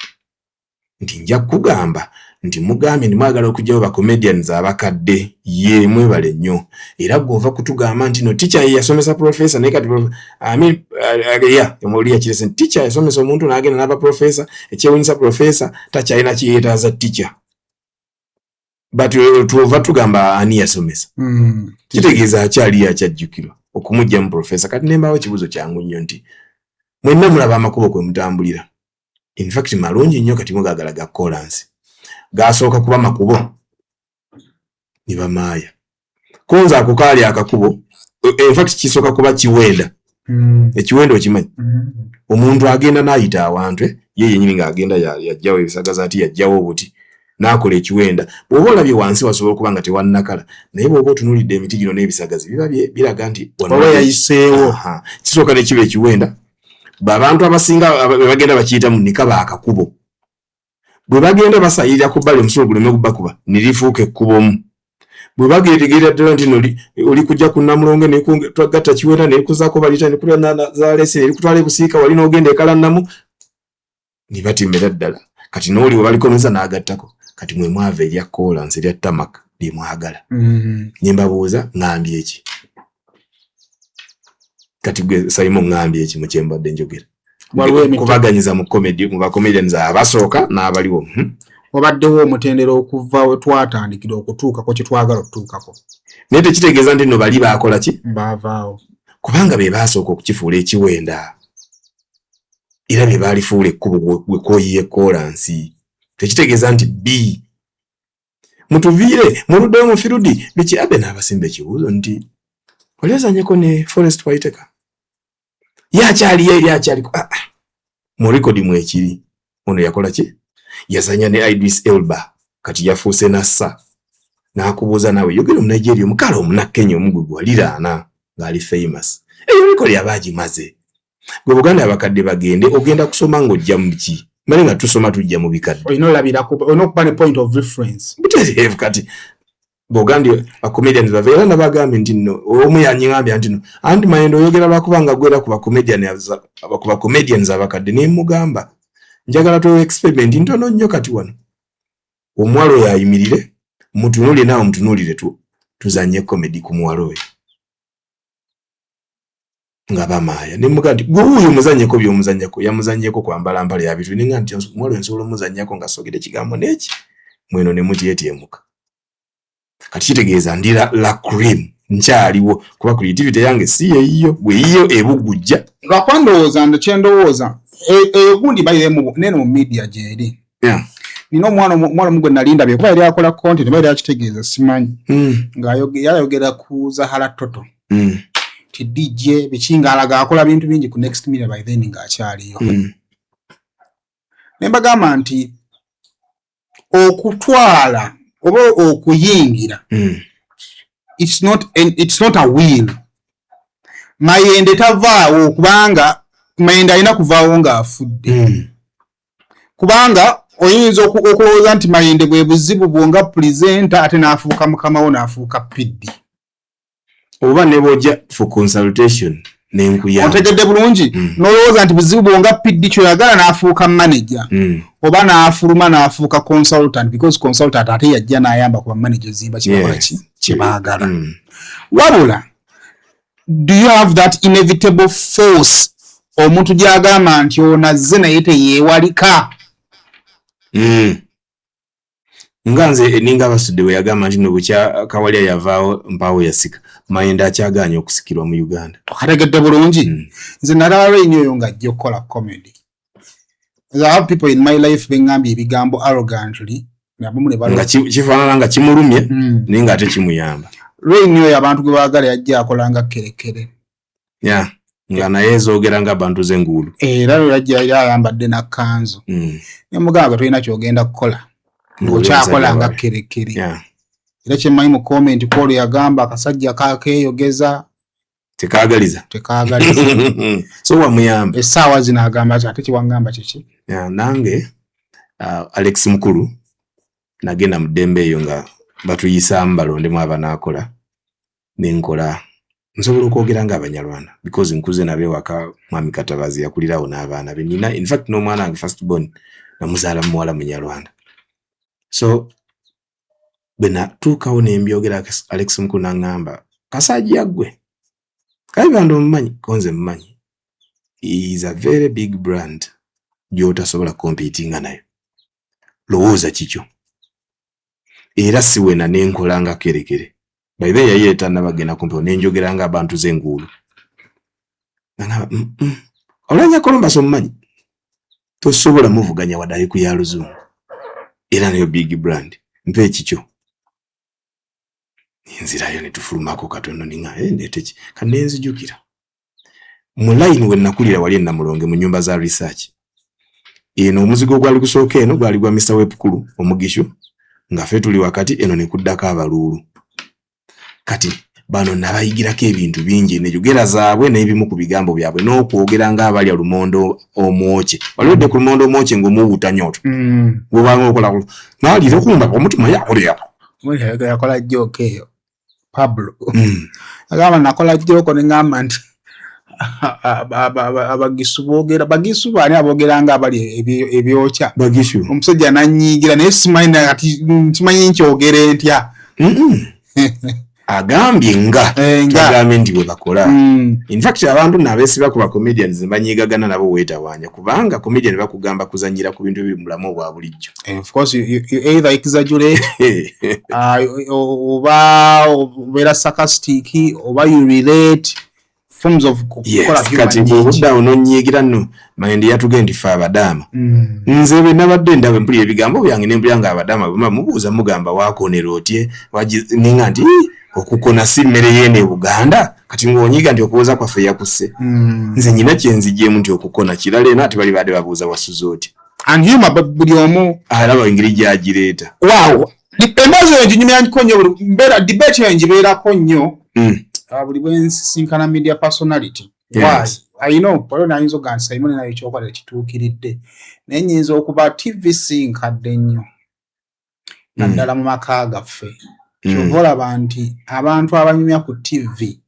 nti nja kugamba nti mugambye ndi mwagala okugyawo bacomedians abakadde ye mwebale nnyo era gw'ova kutugamba nti no teacher yasomesa professor naye kati omuli yakirese nti teacher yasomesa omuntu n'agenda n'aba professor ekyewunyisa professor takyalina kiyeetaaza teacher but tuova tugamba ani yasomesa kitegeeza akyali akyajjukirwa okumugyamu professor kati nembaawo ekibuuzo kyangu nnyo nti mwenna mulaba amakubo kwe mutambulira in fact malungi nnyo kati mugaagala ga kolansi gasooka kuba makubo ne bamaaya konza ako kaali akakubo in fact kisooka kuba kiwenda ekiwenda okimanyi omuntu agenda n'ayita awantu ye yennyini ng'agenda yajjawo ebisagaza ati yajjawo obuti n'akola ekiwenda bw'oba olabye wansi wasobola okuba nga tewannakala naye bw'oba otunuulidde emiti gino n'ebisagazi biba biraga nti oba yayiseewo kisooka ne kiba ekiwenda abantu abasinga bagenda bakiyitamu ne kaba akakubo bwe bagenda basayirira ku bbali omusulo guleme gubakuba ne lifuuka ekkubomu bwe bageetegerera ddala nti oli kujja ku Namulonge ne twagatta kiwenda ne likuzaako balita ne kutwala za lesi ne likutwala ebusiika wali n'ogenda ekalannamu ne batimbera ddala kati n'oli we balikonoza n'agattako kati mwe mwava erya kolansi erya tamaka lye mwagala ne mbabuuza ŋŋambye eki kati gwe Simon ŋŋambye eki mu kye mbadde njogera kubaganyiza mu bacomedians abasooka n'abaliwo wabaddewo omutendera okuva we twatandikira okutuukako kye twagala okutuukako naye tekitegeeza nti no bali baakola ki baavaawo kubanga be baasooka okukifuula ekiwenda era be baalifuula ekkubo gwe kooyiye kolansi tekitegeeza nti b mutuviire muluddewo mu firudi biki abe n'abasimba ekibuuzo nti oli ozanyeko ne Forest Whitaker yakyaliyo eri akyaliko mu rekodi mwekiri ono yakola ki yazanya ne Idris Elba kati yafuuse nassa n'akubuuza naawe yogera omunigeria omukala omunakenya omugwe gwaliraana ng'ali famous eyo rekodi aba agimaze gwe Buganda abakadde bagende ogenda kusoma ng'ojja mu biki mali nga tusoma tujja mu bikadde olina olabirako olina okuba ne point of reference butereevu kati bw'ogambye bacomedians bava era nabagambye nti nno omu yanyiŋambya nti no anti Mayende oyogera lwakubanga gwera ku bacomedians abakadde ne mugamba njagala tuwe experiment ntono nnyo kati wano omuwala oyo ayimirire mutunuulire naawe mutunuulire tuzanye comedy ku muwala oyo nga bamaya nemuga nti guyo muzanyeko byomuzanyako yamuzanyeko kwambala mbale ya bitu ninga nti mwalo nsolo muzanyako nga sogede kigambo neki mweno ne mutiyetyemuka kati kitegeeza ndira la cream nkyaliwo kuba creativity yange si yeyo bwe iyo ebugujja lwakwandowoza ndekyendowoza gundi bayiremu nene mu media gyeri nina omwana mugwe nalindabye kuba yali akola content bayali akitegeeza simanyi nga yayogera ku Zahara Toto ti DJ bikinga alaga akola bintu bingi ku Next Media by then ng'akyaliyo nembagamba nti okutwala oba okuyingira it's not a will. Mayende tavaawo kubanga mayende alina kuvaawo ng'afudde kubanga oyinza okulowooza nti mayende bwe buzibu bwonga presenter ate n'afuuka mukamawo n'afuuka PD oba ne bw'ojja for consultation n'enkuyamba otegedde bulungi n'olowooza nti buzibu bwonga PD kyoyagala n'afuuka manager oba n'afuluma n'afuuka consultant because consultant ate yajja n'ayamba ku bamanager zimba kibakola kye baagala wabula do you have that inevitable force omuntu gy'agamba nti ono azze naye teyeewalika nga nze ninga abasudde bwe yagamba nti nobukya Kawalya yavaawo mpaawo yasika mayenda akyagaanye okusikirwa mu Uganda okategedde bulungi nze nalaba lwenyo oyo ng'ajja okukola comedy. I have people in my life bengambye ebigambo arrogantly nga kifaanana nga kimulumye naye ng'ate kimuyamba lwenyo oyo abantu gwe baagala yajja akola nga kerekere nga naye ezoogera nga abantu z'enguulu era lwe yajja yali ayambadde na kanzu nemugamba tolina kyogenda kukola ng'okyakola nga kerekere era kyemmanyi mu comment kwolwo yagamba akasajja kakeeyogeza tekaagaliza so wamuyamba essaawa zino agamba ki ate kiwangamba kiki nange Alex Mukulu nagenda mu ddembe eyo nga batuyisaamu balondemu abanaakola nenkola nsobola okwogera nga Abanyarwanda because nkuze nabe waka mwami Katabazi yakulirawo n'abaana be nina in fact n'omwana wange first born namuzaala muwala Munyarwanda so bena tuukawo nembyogera Alex Mukulu n'angamba Kasajja ggwe Kayibanda omumanyi konze mumanyi he is a very big brand gy'otasobola competinga nayo lowooza kikyo era siwena nenkola nga kerekere by the way yayeeta nabagenda kumpewo nenjogera nga abantu z'enguulu olanya Columbus omumanyi tosobola muvuganya wadde ku ya Luzungu era nayo big brand mpe ekikyo nzirayo ne tufulumako katono ninga ndeteki kanenzijukira mu line we nakulira wali Namulonge mu nyumba za research eno omuzigo gwali kusooka eno gwali gwa Mr. Wepukulu omugisho nga fe tuli wakati eno ne kuddako abaluulu kati bano nabayigirako ebintu bingi nejogera zaabwe n'ebimu ku bigambo byabwe n'okwogera nga abalya lumondo omwoke waliodde ku lumondo omwoke ng'omuwuuta nyoto bwobanga okola naalira okumba omutima yakolera yakola jooka eyo Pablo agamba nakola jooka neŋŋamba nti abagisu boogera bagisu baani aboogera nga abali ebyokya bagisu omusajja nanyiigira naye simanyi nkyogere ntya agambye nga agambye nti bwe bakola in fact abantu n'abeesiba ku bacomedians banyiigagana nabo weetawaanya kubanga comedian bakugamba kuzanyira ku bintu ebiri mu bulamu obwa bulijjo of course you either exaggerate oba obeera sarcastic oba you relate forms of kukola kati bw'obudde awo n'onnyiigira nno mayende yatugenda nti fe abadaama nze bwe nabadde ndaba mpulira ebigambo byange ne mpulira nga abadaama bwe mubuuza mugamba waakonera otye ninga nti okukona si mmere y'ene Buganda kati ng'onyiiga nti okuwoza kwaffe yakusse nze nyina kyenzigyemu nti okukona kirala eno ate bali baadde babuuza wasuza oti and humor buli omu alaba engeri gy'agireeta wow embaazi eyo nginyumyangiko nnyo mbeera debate eyo ngibeerako nnyo buli bwe nsisinkana media personality I know waliwo nayinza oga nti Simon nayo ekyokola kituukiridde naye nnyinza okuba TV sinkadde nnyo naddala mu maka gaffe kyova olaba nti abantu abanyumya ku TV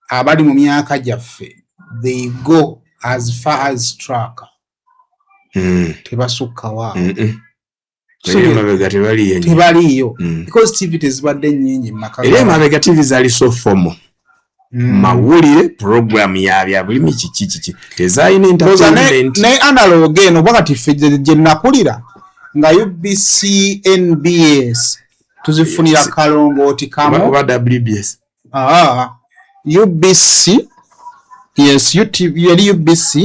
abali mu myaka gyaffe they go as far as track tebasukkawa emabega tebaliyo because TV tezibadde nnyingi mu maka era emabega TV zaali so formal mawulire program ya bulimi kiki tezayina entertainment ne analog eno bwakati ffe gye nakulira nga UBC NBS tuzifunira kalongooti kamu oba WBS UBC yes UTV yali UBC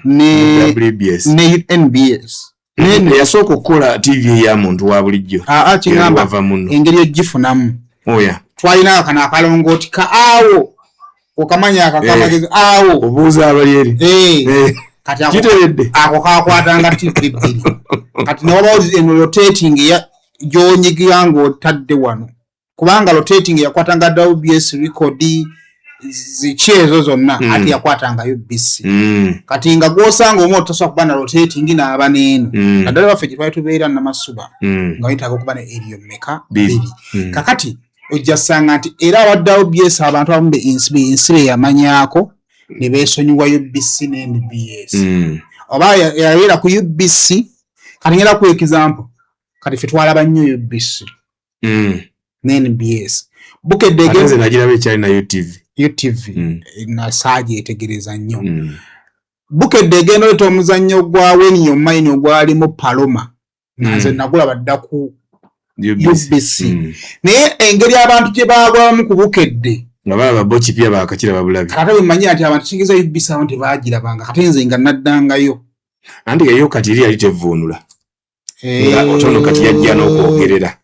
ne WBS ne NBS yasooka okukola TV ya muntu wa bulijjo kingamba engeri ogifunamu twalina akana akalongooti ka awo okamanya akakamagezi awo obuuza abali eri kati ako kakwatanga TV bbiri kati newaba eno rotating gyonyigira ng'otadde wano kubanga rotating yakwatanga WBS record ziki ezo zonna ati yakwatanga UBC kati nga gwosanga omu otasobola kuba na rotating n'aba n'eno naddala baffe gye twali tubeera Namasuba nga wetaaga okuba ne eriyo mmeka bbiri kakati ojja ssanga nti era awadde WBS abantu abamu ensibe yamanyaako ne beesonyiwa UBC ne NBS oba yabeera ku UBC kati ngera ku example kati ffe twalaba nnyo UBC ne NBS bukedde nze nagiraba ekyali na UTV nasaaji etegereza nnyo bukedde egenda oleta omuzannyo gwa Wenyo Mine ogwalimu Paloma nze nagulaba dda ku UBC naye engeri abantu gye baagwamu ku bukedde nga balaba boki pia bakakira babulabi kati bimanyira nti abantu kigeza UBC abantu tebaagirabanga kati nze nga naddangayo anti nga yo kati eri yali tevuunula nga otono kati yajja n'okwogerera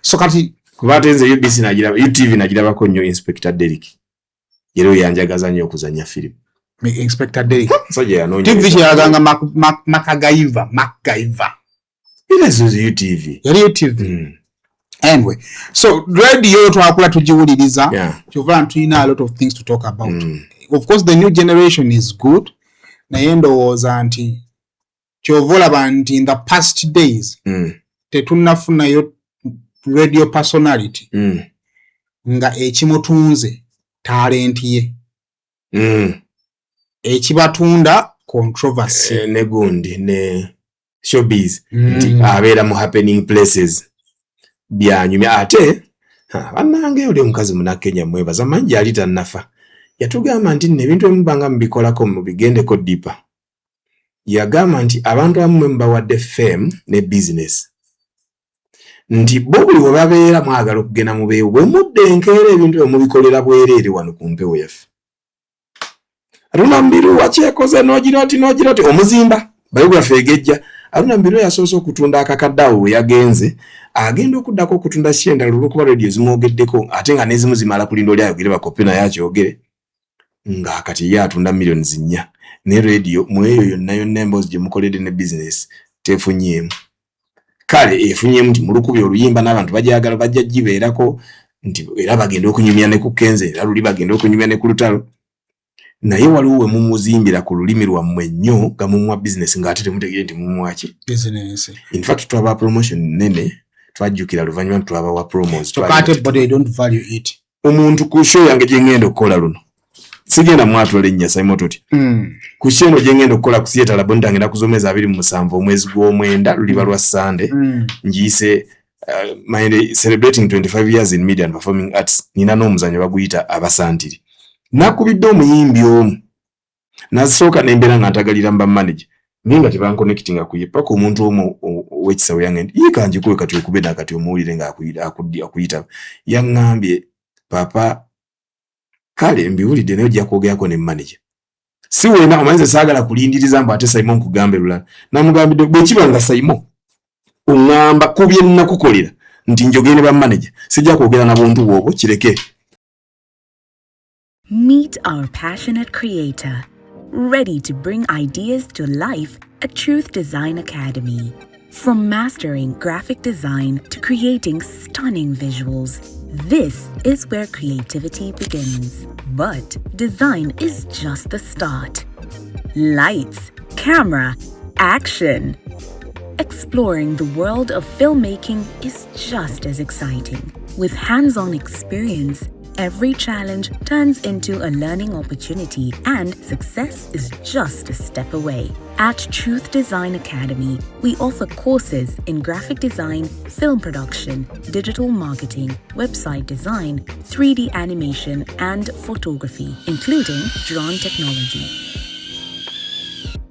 so kati kuba ate nze UBC nagiraba UTV nagirabako nnyo Inspector Derrick era yanjagaza nnyo okuzannya firimu Inspector Derrick so gye yanoonya TV kyeyaganga MacGyver era zo UTV yali UTV anyway so radio twakula tugiwuliriza kyova tulina a lot of things to talk about of course the new generation is good naye ndowooza nti kyova olaba nti in the past days tetunnafunayo radio personality nga ekimutunze talenti ye ekibatunda controversy ne gundi ne showbiz nti abeera mu happening places byanyumya ate bannange oli omukazi munakenya mwebaza manji ali tannafa yatugamba nti nebintu emubanga mubikolako mubigendeko dipa yagamba nti abantu abamu mbawadde fame ne business nti bo buli we babeera mwagala okugenda mu beewo bwe mudde enkeera ebintu byemubikolera bwereere wano ku mpewo yaffe Aruna Mbiru wakyekoze n'ogira oti omuzimba biography egejja Aruna Mbiru yasoose okutunda akakaddawo we yagenze agenda okuddako okutunda shenda lulukuba radio zimwogeddeko ate nga nezimu zimala kulinda oli ayogere bakopina yakyogere nga kati ye atunda millioni 4 ne radio mweyo yonna emboozi gye mukoledde ne business tefunyeemu kale efunyeemu nti mulukubye oluyimba n'abantu bajagala bajja gibeerako nti era bagenda okunyumya ne ku Kenze era luli bagenda okunyumya ne ku Lutalo naye waliwo we mumuzimbira ku lulimi lwammwe nnyo nga mumwa business ng'ate temutegere nti mumwaki business in fact twaba promotion nene twajjukira luvannyuma twaba wa promos but they don't value it omuntu ku show yange gye ngenda okukola luno sigenda mwatula ennya Simon Toti ku show eno gye ngenda okukola ku theatre labo ntangenda kuzomeza 27 omwezi gw'omwenda luliba lwa Sunday njiise celebrating 25 years in media and performing arts nina n'omuzannyo baguyita abasantiri nakubidde omuyimbi omu nasooka nembeera nga ntagalira mba manager ninga tebankonekitinga kuyipako omuntu omu w'ekisawo yange nti yikanjikuwe kati okube nakati omuwulire nga akuyita yaŋŋambye papa kale mbiwulidde naye ojja kwogerako ne manager si wena omanyize saagala kulindiriza mbu ate Simon nkugambe lulala namugambidde bwe kiba nga Simon oŋŋamba ku bye nnakukolera nti njogere ne ba manager sijja kwogera na buntu bwobwo kireke. Meet our passionate creator, ready to bring ideas to life at Truth Design Academy. From mastering graphic design to creating stunning visuals, this is where creativity begins. But design is just the start. Lights, camera, action. Exploring the world of filmmaking is just as exciting. With hands-on experience, every challenge turns into a learning opportunity and success is just a step away. At Truth Design Academy, we offer courses in graphic design, film production, digital marketing, website design, 3D animation, and photography, including drone technology.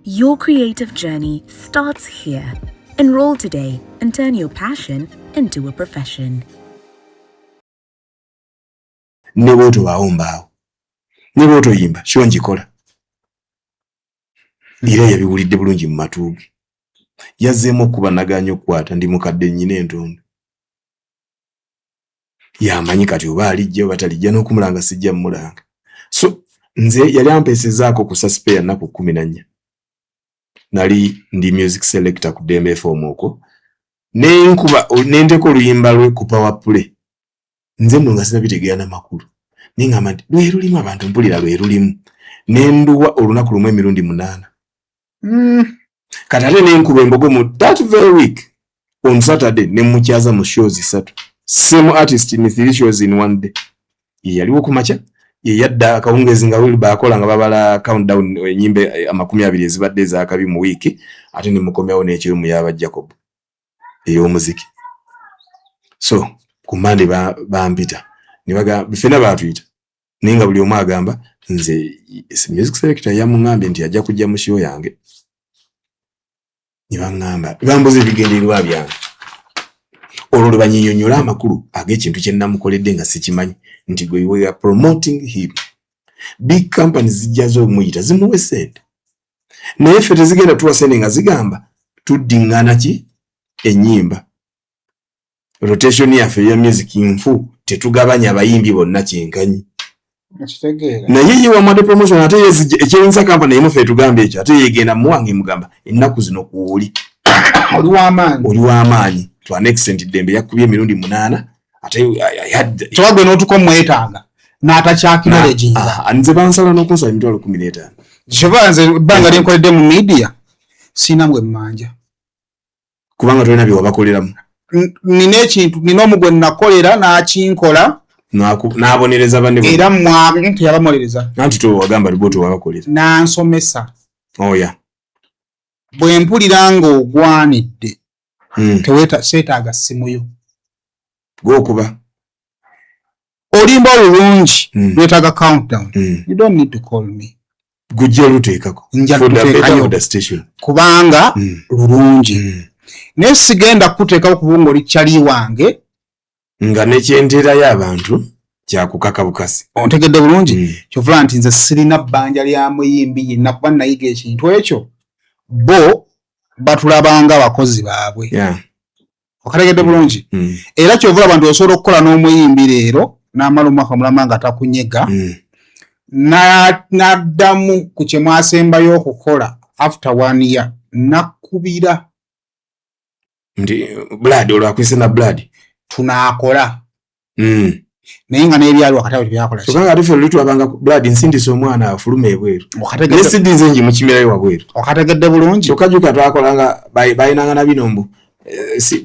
Your creative journey starts here. Enroll today and turn your passion into a profession. Ne bwoto waombaawo. Ne bwoto yimba, sho njikola. Era yabiwulidde bulungi mu matuuge. Yazzeemu okubanaganya okukwata ndi mukadde nnyina entondo. Yamanyi kati oba alijja oba talijja n'okumulanga sijja mmulanga. So, nze yali ampeesezaako ku Saspeya nnaku 14. Nali ndi music selector ku Dembe FM okwo. Nendeko oluyimba lwe ku Power Play. Nze mno nga sinabitegeera n'amakulu. Ningamba nti lwe lulimu abantu mpulira lwe lulimu. Nenduwa olunaku lumu emirundi 8. Kati ate nenkuba embogo mu that very week on Saturday ne mukyaza mu shows 3. Same artist in 3 shows in one day. Yaliwo ku macha ye yadda akawungezi nga wili bakola nga babala countdown enyimbe 20 ezibadde za kabi mu wiki ate ne mukomyawo n'ekiro mu yaba Jacob ey'omuziki. So kumande bampita nibaga bifena batuyita ninga buli omu agamba nze music selector yamuŋŋambye nti ajja kujja mu show yange. Nibangamba bambuze bigendererwa byange olwo lwe banyinyonnyola amakulu ag'ekintu kye namukoledde nga sikimanyi nti we are promoting him. Big companies zijjazo omuyita zimuwe ssente naye ffe tezigenda tuwa ssente nga zigamba tuddiŋŋana ki ennyimba. Rotation yaffe ya music nfu tetugabanya abayimbi bonna kyenkanyi. Naye ye wamwadde promotion ate ekyewunsa kampani emu ffe tugambe ekyo ate yegenda muwange mugamba ennaku zino kuwuli oli w'amaanyi twana extent Dembe yakubye emirundi 8 ate tewagwe n'otuko mwetaaga n'atakyakinoleji nze bansala n'okunsala emitwalo 15. kyova nze bbanga lyenkoledde mu media siina mwe mmanja kubanga tolina bye wabakoleramu. Nina ekintu nina omugwe nakolera n'akinkola n'abonereza banne era mwantu yabamolereza nanti to wagamba liboto wabakolera n'ansomesa. Oya bwe mpulira nga ogwanidde seetaaga ssimu yo gwokuba olimba olulungi lwetaaga countdown. You don't need to call me. Gujja luteekako kubanga lulungi. Naye sigenda kuteekawo kubanga oli kyali wange nga nekyenterayo abantu kyakukaka bukasi. Ontegedde bulungi kyovula nti nze sirina bbanja lya muyimbi yenna kuba nayiga ekintu ekyo bo batulabanga abakozi baabwe. Okategedde bulungi era kyovula abantu osobola okukola n'omuyimbi leero n'amala omwaka mulama nga takunyega n'addamu ku kye mwasembayo okukola after 1 year nakubira ndi blood olwakwise na blood tunaakola naye nga n'ebyaliwo akatabo tebyakola kyokka ate ffe lutwabanga blood nsindisa omwana afuluma ebweru n'esidi nze ngi mukimirayo wabweru. Okategedde bulungi kyokka juka twakolanga bayinanga na bino mbu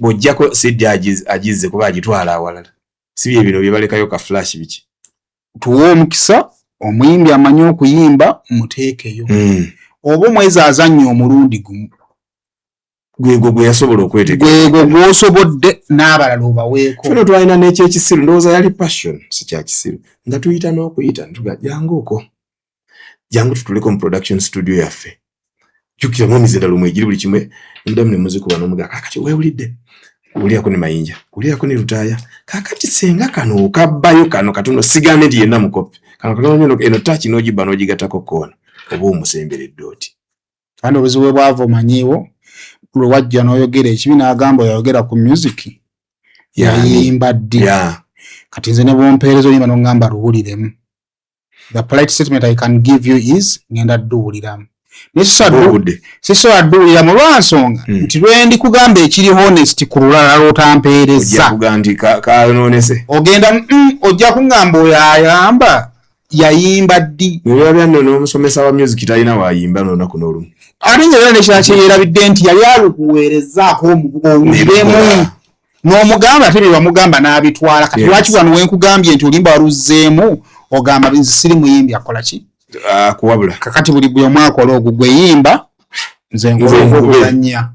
bw'ojjako sidi agizze kuba agitwala awalala si bye bino bye balekayo ka flash biki. Tuwe omukisa omuyimbi amanyi okuyimba muteekeyo oba omwezi azannya omulundi gumu gwego gwe yasobola okweteeka gwego gw'osobodde n'abalala obaweeko. Fino twalina n'ekyekisiru ndowooza yali passion si kya kisiru nga tuyita n'okuyita ntuga jangu tutuleko mu production studio yaffe jjukira mu emizira lumu egiri buli kimwe emdamu ne muzikuba n'omuga kakati weewulidde uliyako ne mayinja uliyako ne lutaaya kakati senga kano okabbayo kano katono sigambe nti yenna mukopi kano katono eno tachi n'ogibba n'ogigatako koona oba omusemberedde oti. Kandi obuzibu bwava omanyiiwo lwe wajja n'oyogera ekibi n'agamba oyogera ku music yayimba ddi kati nze ne bwompeereza oyimba n'ongamba luwuliremu. The polite statement I can give you is ngenda dduwuliramu sisobola dduwuliramu lwansonga nti lwendi kugamba ekiri honest ku lulala lw'otampeereza ogenda ojja kungamba oyo ayamba yayimba ddi. Byabyanno n'omusomesa wa music talina waayimba n'olunaku n'olumu. Ate nga era nekirala kye yeerabidde nti yali alukuweerezaako owuliremu n'omugamba ate bye bamugamba n'abitwala kati lwaki wano wenkugambye nti oluyimba waluzzeemu ogamba nze siri muyimbi akola ki kuwabula kakati buli omu akola ogwo gwe yimba nze nkuganya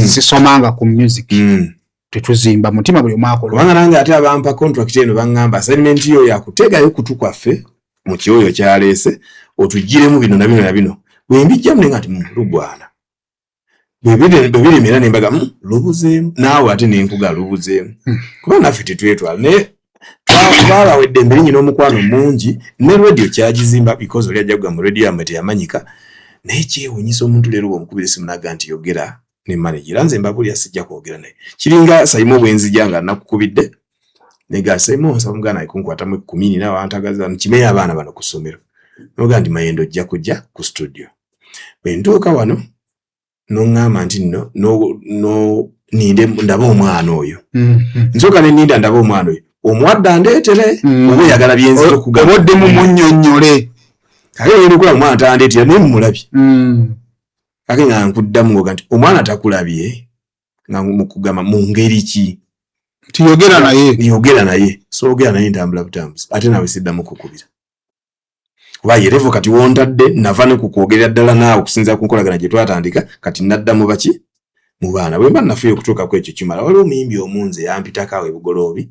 sisomanga ku music tetuzimba mutima buli omu akola kubanga nange ate abampa contract eno baŋŋamba assignment yo yakutegayo kutu kwaffe mu kyoyo kyaleese otugiremu bino na bino na bino bwe mbijjamu ne nga ti lugwana bwebirimera ne mbaga lubuzeemu naawe ate nenkuga lubuzeemu kuba naffe tetwetwala naye twabawedde emberi nyina omukwano mungi ne radio kyagizimba because oli ajja kuga mu radio yamwe teyamanyika naye kyewunyisa omuntu leero bwomukubira essimu naga nti yogera ne manager nze mbabulya sijja kwogera naye kiringa Saimo bwenzija nga nakukubidde nega Saimo nsaba mugana ikunkwatamu 10 nawe antagaza nkimeya abaana bano ku ssomero noga ndi mayendo ojja kujja ku studio bwe ntuuka wano n'oŋŋamba nti no ninde ndaba omwana oyo nsooka ne ninda ndaba omwana oyo omuwadde andeetere oba oyagala byenzi okugamba obodde mu munnyonnyole kale yenukula omwana tandeetera naye mumulabye kake nga nkuddamu ngoga nti omwana takulabye nga mukugamba mu ngeri ki tiyogera naye soogera naye ntambula butambuzi ate nawe siddamu kukubira kuba yerevo kati wontadde nava ne kukwogerera ddala naawe okusinziira ku nkolagana gye twatandika kati naddamu baki mu baana bwe mba nafuye okutuuka ku ekyo kimala waliwo omuyimbi omunze yampitako awo ebugoloobi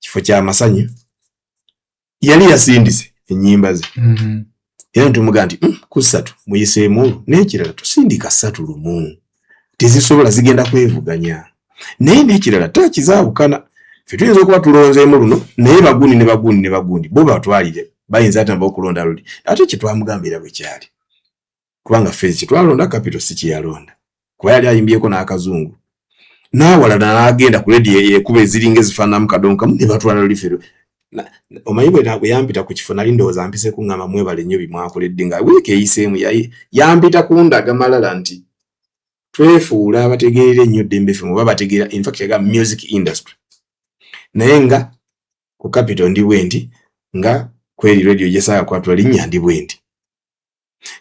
kifo ky'amasanyu yali yasindise ennyimba ze era ntumuga nti ku 3 muyiseemu n'ekirala tusindika 3 lumu tezisobola zigenda kwevuganya naye n'ekirala takizaabukana ffe tuyinza okuba tulonzeemu luno naye bagundi bo batwalire bayinza ate nabo okulonda luli ate kyetwamugambira bwe kyali kubanga ffe kyetwalonda kapito si kyeyalonda kuba yali ayimbyeko n'akazungu n'awalala n'agenda ku radio ekuba eziringa ezifaananamu kadonkamu ne batwala luli ffe omanyi bwe yampita ku kifo nali ndowooza mpise kuŋŋamba mwebale nnyo bimwakoledde nga wiiki eyiseemu yampita kundaga malala nti twefuula abategeerera ennyo Dembe FM oba bategeera in fact yaga music industry naye nga ku Capital ndi bwendi nga kweri radio gyesaaga kwatula linnya ndi bwendi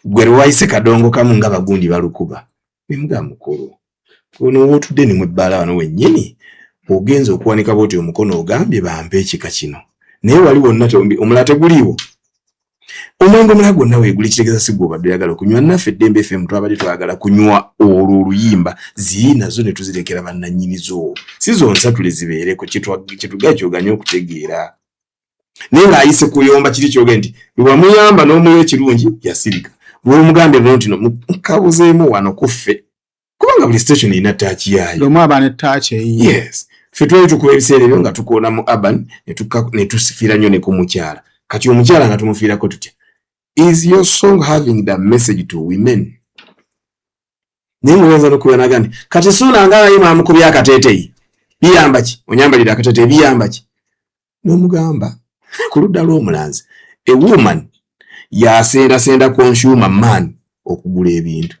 gwe lwayise kadongo kamu nga bagundi balukuba bimuga mukulu kuno wotudde ne mwebbala wano wennyini ogenza okuwanika bwoti omukono ogambye bampe ekika kino naye wali wonna omulala teguliiwo omwenge omulala gwonna weeguli kitegeeza si gwe obadde oyagala okunywa naffe Dembe FM twabadde twagala kunywa olwo oluyimba ziri nazo ne tuzirekera bannannyinizo si zonsatule zibeereko kyetugaa kyoganye okutegeera naye ng'ayise kuyomba kiri kyogere nti bwewamuyamba n'omuwa ekirungi yasirika bw'omugambe no nti mukabuzeemu wano kuffe kubanga buli station erina ttaaki yaayo omu aba ne ttaaki eyiye yes ffe twali tukuba ebiseera ebyo nga tukoona mu urban ne tusifiira nnyo ne ku mukyala kati omukyala nga tumufiirako tutya is your song having the message to women naye mugenza n'okubeera nagandi kati suulanga abayima amukubya akateeteeyi biyamba ki onyambalira akateeteeyi biyamba ki n'omugamba ku ludda lw'omulanzi a woman yasendasenda consumer man okugula ebintu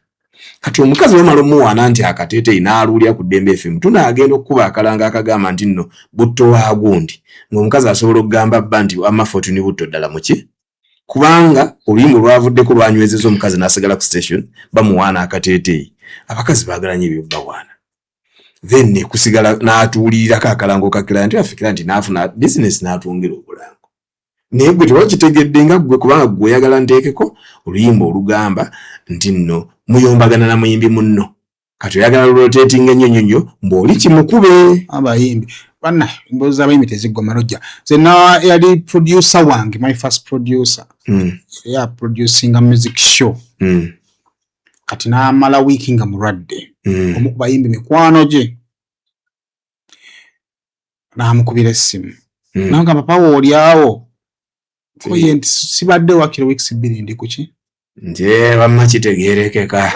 kati omukazi wamala omuwaana nti akateeteeyi n'aluulira ku Dembe FM tunaagenda okukuba akalanga akagamba nti nno butto wa gundi ng'omukazi asobola okugamba bba nti amafoto ni butto ddala muki kubanga oluyimba lwavuddeko lwanywezeza omukazi n'asigala ku station bamuwaana akateeteeyi abakazi baagala nnyo ebyo bawaana then ne kusigala n'atuulirirako akalango kakira nti afikira nti n'afuna business n'atwongera obulango naye gwe tewakitegedde nga ggwe kubanga ggwe oyagala nteekeko oluyimba olugamba nti nno muyombagana na muyimbi munno kati oyagala rotatinga ennyo nnyo mbw'oli kimukube abayimbi banna emboozi z'abayimbi teziggwa lojja zenna yali producer wange my first producer producing a music show kati n'amala wiiki nga mulwadde omu ku bayimbi mikwano gye n'amukubira essimu n'agamba papa olyawo koye nti sibadde wakiro weeks 2 ndi kuki nje bamma kitegeerekeka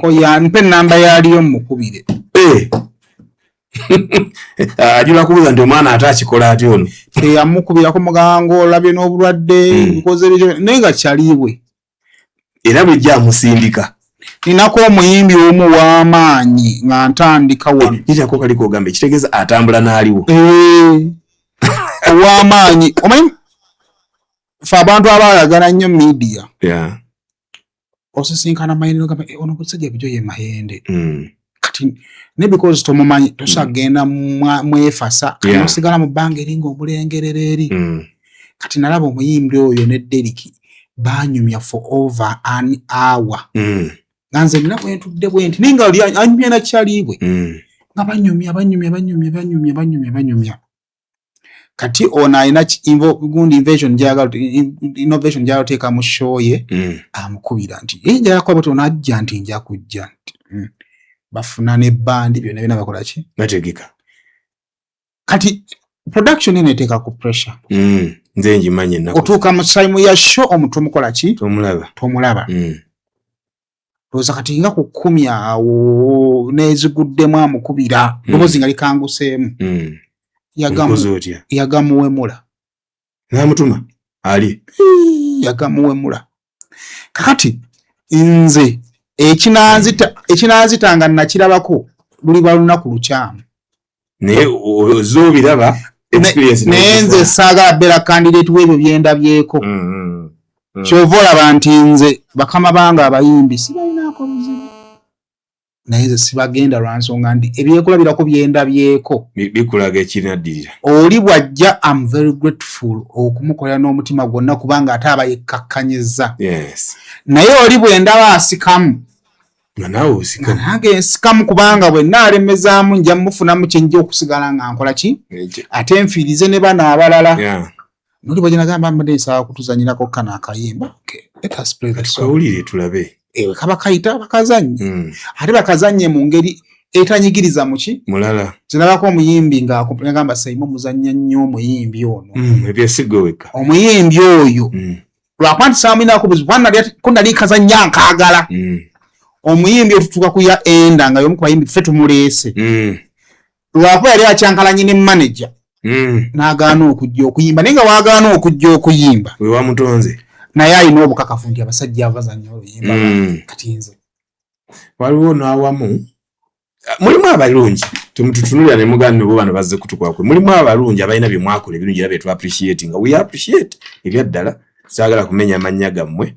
koye mpe ennamba yaliyo mukubire ajula kubuuza nti omwana ate akikola ati ono teyamukubirako muganga olabye n'obulwadde nkoze ebyo naye nga kyaliibwe era bulijja amusindika ninako omuyimbi omu w'amaanyi nga ntandika wano nitako kaliko ogambe kitegeeza atambula n'aliwo ow'amaanyi omanyi ffe abantu abaayagala nnyo media osisinkana mayindi ogamba ono busajja bujo ye Mayende kati ne because tomumanyi tosagenda mwefasa osigala mu bbanga eringa omulengerera eri kati nalaba omuyimbi oyo ne Deriki banyumya for over an hour ganze nina bwentudde bwenti ninga oli anyumya na kyalibwe nga banyumya kati ona alina gundi innovation gyaloteeka mu show ye amukubira nti njala kuba bati onajja nti nja kujja bafuna ne bandi byonna bakola ki bategeka kati production ene eteeka ku pressure nze njimanyi nako otuuka mu time ya show omuntu omukola ki tomulaba loza kati nga ku 10 awo neziguddemu amukubira lobozi nga likanguseemu yagamuwemula namutuma ali yagamuwemula kakati nze ekinanzita nakirabako luli lwa lunaku lukyamu naye ozobiraba naye nze saagala beera candidate w'ebyo byendabyeko kyova olaba nti nze bakama banga abayimbi sibalinaako buzibu naye nze sibagenda lwa nsonga nti ebyekulabirako byendabyeko bikulaga ekirinaddirira oli bw'ajja am very grateful okumukolera n'omutima gwonna kubanga ate aba yekkakkanyizza naye oli bwendaba asikamu nga naawe osikamu nange nsikamu kubanga bwe naalemezaamu nja mufunamu kyenja okusigala nga nkola ki ate nfiirize ne bano abalala noli bwe nagamba mbadde nsaba kutuzanyirako kano akayimba kawulire tulabe kaba kayita bakazannye ate bakazannye mu ngeri etanyigiriza muki mulala zinabako omuyimbi ngagamba Saimo muzannya nnyo omuyimbi ono ebyesigo weka omuyimbi oyo lwakuba nti saamulinako buzibu ko nali kazannya nkaagala omuyimbi otutuuka kuya enda nga y'omu ku bayimbi ffe tumuleese lwakuba yali akyankalanye ne manager n'agaana okujja okuyimba naye nga waagaana okujja okuyimba we wamutonze naye alina obukakafu nti abasajja abazannya oluyimba kati nze waliwo n'awamu mulimu abalungi temututunulira ne muganda nebo bano bazze kutukwakwe mulimu abalungi abalina bye mwakola ebirungi era bye tu appreciate nga we appreciate ebya ddala saagala kumenya amannya gammwe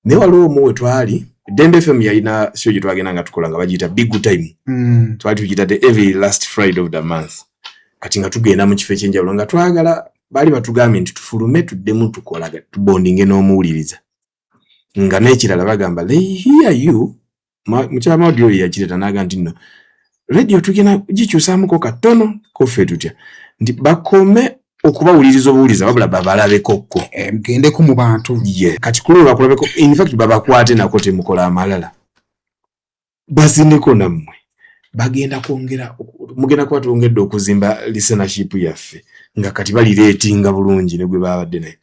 naye waliwo omu we twali Dembe FM yalina show gye twagenda nga tukola nga bagiyita Big Good Time twali tugiyita the every last Friday of the month kati nga tugenda mu kifo ekyenjawulo nga twagala baali batugambye nti tufulume tuddemu tukolaga tubondinge n'omuwuliriza nga n'ekirala bagamba they hear you mukyama audio yakireta n'aga nti nno radio tugenda gikyusaamuko katono koffe tutya nti bakome okubawuliriza obuwuliza wabula babalabekokko mgendeko mu bantu kati kulolo bakulabeko in fact babakwate nako temukola amalala basindeko nammwe bagenda kwongera mugenda kuba twongedde okuzimba listenership yaffe nga kati bali ratinga bulungi ne gwe babadde naye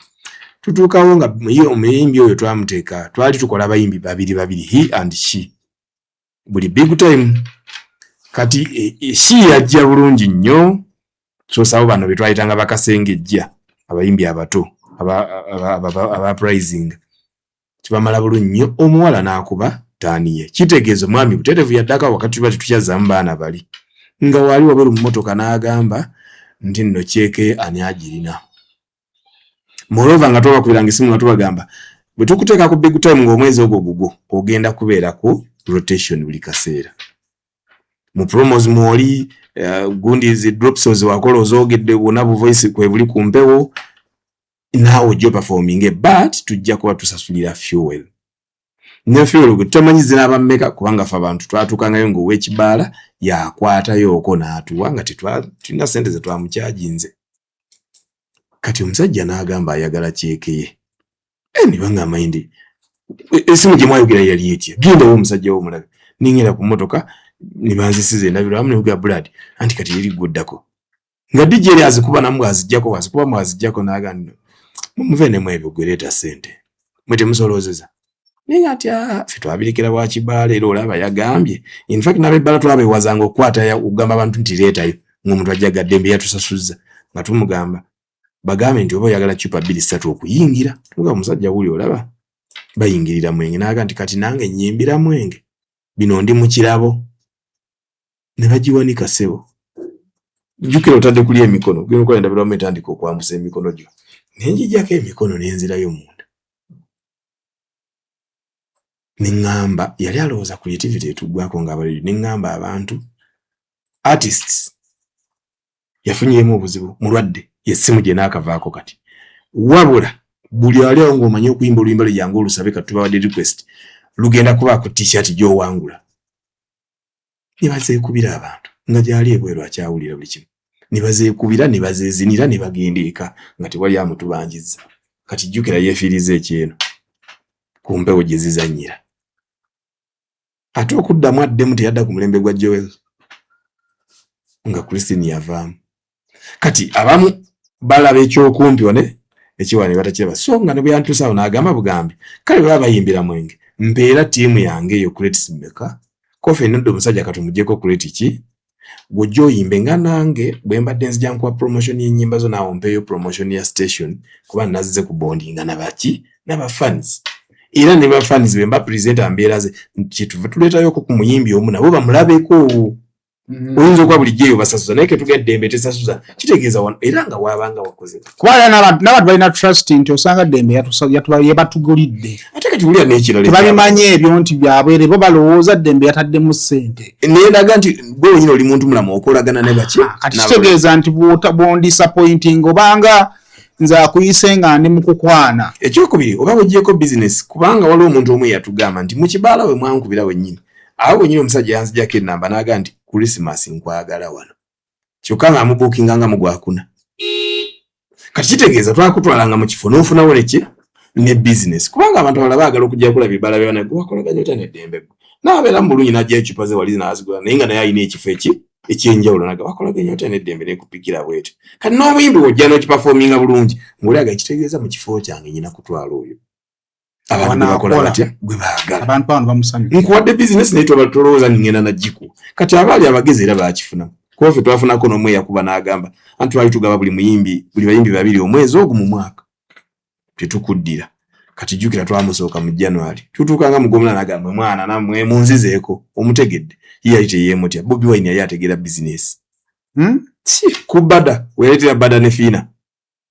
tutuukawo nga omuyimbi oyo twamuteeka twali tukola abayimbi babiri he and she buli Big Time kati she yajja bulungi nnyo so sawo bano betwayitanga bakasengejja abayimbi abato aba pricing kibamala bulungi nnyo omuwala n'akuba taaniye kitegeezo mwami buterevu yaddaka wakati tuba tukyazzamu baana bali nga wali wabeera mu mmotoka n'agamba nti nno kyeke ani agirina moreover nga twabakubiranga esimu nga tubagamba bwe tukuteeka ku Big Time ng'omwezi ogwo gugwo ogenda kubeera ku rotation buli kaseera mu promos mwoli gundi zi drops wakola ozogedde wona bu voice kwe buli kumpewo naawe ojja performing but tujja kuba tusasulira fuel ne fuel gutamanyize n'abammeka kubanga fa abantu twatukangayo ng'ow'ekibaala yakwatayo oko n'atuwa nga tulina sente ze twamukyajinze kati omusajja n'agamba ayagala kyeke ye nibanga amayindi esimu gye mwayogera yali etya gendawo omusajja w'omulabe ningera ku mmotoka nibanzisize ndabira hamwe n'uga blood anti kati yeri gwoddako nga DJ yali azikuba namwe azijjako mwazijjako n'agamba muvene mwebyo gwereta sente mwete musolozeza naye ati ffe twabirikira bwa kibaala era olaba yagambye in fact n'abebbala twabewazanga okukwata okugamba abantu nti leetayo ng'omuntu ajjaga Dembe yatusasuzza nga tumugamba bagambe nti oba oyagala cupa 2-3 okuyingira tuga omusajja wuli olaba bayingirira mwenge n'aga nti kati nange nyimbira mwenge bino ndi mu kirabo ne bagiwanika ssebo jjukira otadde kuli emikono gwe mukola ndabira ometandika okwambusa emikono gyo nenjijjako emikono n'enzirayo munda ningamba yali alowooza creativity etugwako ng'abaliri ningamba abantu artists yafunyemu obuzibu mulwadde yessimu gye n'akavaako kati wabula buli ali awo ng'omanyi okuyimba oluyimba lujjangu olusabe kati tubawadde request lugenda kubaako t-shirt gy'owangula ne bazeekubira abantu nga gyali ebweru akyawulira buli kimu ne bazeekubira ne bazeezinira ne bagenda eka nga tewali amutubanjizza kati jjukira yeefiiriza ekyeno ku mpewo gye zizannyira ate okuddamu addemu teyadda ku mulembe gwa Joel nga Christine yavaamu kati abamu balaba ekyokumpi wane ekiwa ne batakiraba so nga ne bwe yantuusaawo n'agamba bugambi kale baba bayimbira mwenge mpeera ttiimu yange eyo credits mmeka Kofi Noddo omusajja katumuggyeko credit ki gwe oyimbe nga nange bwe mbadde nzija nkuwa promotion y'ennyimba zo naawo mpeeyo promotion ya station kuba nazze ku bondinga nabaki n'abafans era ne bafans be mba presenter mbeera ze kituva tuleetayoko ku muyimbi omu nabo bamulabeko oyinza okuba bulijjeeyo basasuza naye ke tugedde Dembe tesasuza kitegeeza wano era nga waabanga wakoze kuba n'abantu balina trust nti osanga Dembe yebatugulidde ate kati wulira n'ekirala tebabimanye ebyo nti byabwere bo balowooza Dembe yataddemu ssente naye ndaga nti gwe wenyini oli muntu mulamu okolagana ne baki kati kitegeeza nti bondisappointing obanga nze akuyise nga ndi mu kukwana ekyokubiri oba bw'oggyeko business kubanga waliwo omuntu omu yatugamba nti mu kibaala we mwankubira wennyini awo wennyini omusajja yanzijako ennamba n'aga nti Christmas nkwagala wano kyokka nga amubuukinga nga mu gwakuna kati kitegeeza twakutwalanga mu kifo n'ofunawo neki ne business kubanga abantu abalala baagala okujja kulaba ebibala byona gwe wakolaganya otya ne Dembe gwe n'abeera mu bulungi n'ajjayo ecupa ze wali n'azigula naye nga naye alina ekifo ekyenjawulo naga wakolaganya otya ne Dembe n'ekupikira bwetyo kati n'omuyimbi wojja n'okipafominga bulungi ng'oli aga kitegeeza mu kifo kyange nyina kutwala oyo abantu bakola batya gwe baagala abantu bano bamusanyuka nkuwadde business naye tolowooza ningenda nagiku kati abaali abagezi era baakifuna Kofi twafunako n'omwe yakuba n'agamba anti twali tugaba buli bayimbi babiri omwezi ogwo mu mwaka tetukuddira kati jjukira twamusooka mu January tutuukanga mu Gomula n'agamba mwana nammwe munzizeeko omutegedde ye yali teyeemutya Bobi Wine yali ategeera business ku bada weeretera bada ne fiina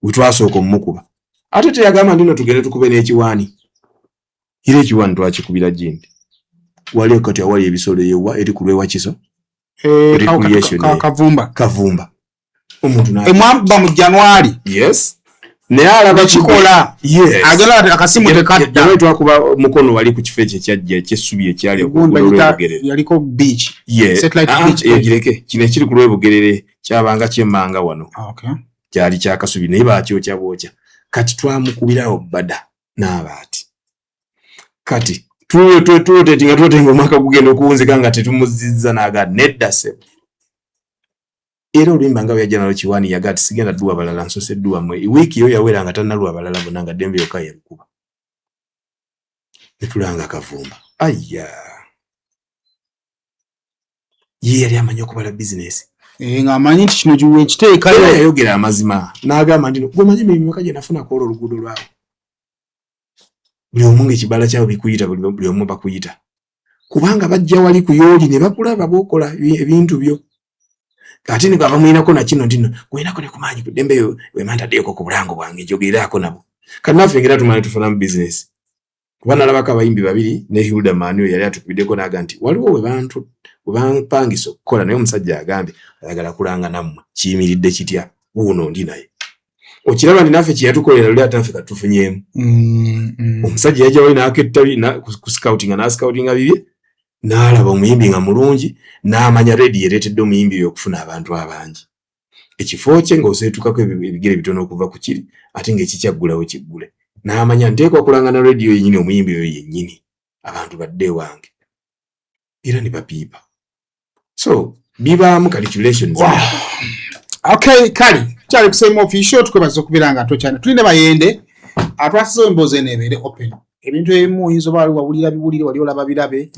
we twasooka omumukuba ate teyagamba ndino tugende tukube n'ekiwaani era ekiwaani twakikubira gindi wali kati awali ebisolo yewa eri ku lw'ewakiso kavumba omuntu emwamba mu January yes naye alaba kikola agala akasimu tekadda naye twakuba mukono wali ku kifo ekyo ekyajja ekyessubi ekyali okulw'ebugerere yaliko beach satellite beach egireke kino ekiri ku lw'ebugerere kyabanga kyemmanga wano kyali kyakasubi naye baakyokya bwokya kati twamukubirawo bada n'abaati kati tulotetinga omwaka gugenda okuwunzika nga tetumuzizza n'aga nedda sebo era oluyimba nga bwe General Kiwaani yaga ati sigenda dduwa balala nsose dduwa mwe wiiki yo yawera nga tannaluwa balala bonna nga Dembe yokka yalukuba netulanga Kavumba ayya ye yali amanyi okubala business ng'amanyi nti kino kiwe ekiteeka era yayogera amazima n'agamba ndino gwe manyi emirimu meka gye nafuna kwola oluguudo lwawe buli omu ng'ekibala kyawe bikuyita buli omu bakuyita kubanga bajja wali ku yooli ne bakulaba b'okola ebintu byo ate ne bamuyinako na kino ndino gwinako ne kumanyi ku Dembe yo wemantaddeeko ku bulango bwange njogerako nabo kati naffe ngera tumanyi tufunamu business kuba nalabako abayimbi babiri ne Hilda Manu yali atukubiddeko n'aga nti waliwo we bampangisa okukola naye omusajja agambye ayagala kulanga nammwe kiyimiridde kitya wuuno ndi naye okiraba ndi naffe kyeyatukolera luli ate naffe katufunyeemu omusajja yajja wali n'aketta ku scoutinga n'ascoutinga bibye n'alaba omuyimbi nga mulungi n'amanya redi yereetedde omuyimbi oyo okufuna abantu abangi ekifo kye ng'oseetukako ebigere bitono okuva ku kiri ate ng'ekikyaggulawo kiggule n'amanya nteekwa kulanga na rediyo yennyini omuyimbi oyo yennyini abantu badde wange era ne bapiipa so bibaamu calculations okay kali kyali kusema official tukwebaza okubeera nga tokyane tulina bayende atwasizewo emboozi eno ebeere open ebintu ebimu oyinza oba wawulira biwulire wali olaba birabe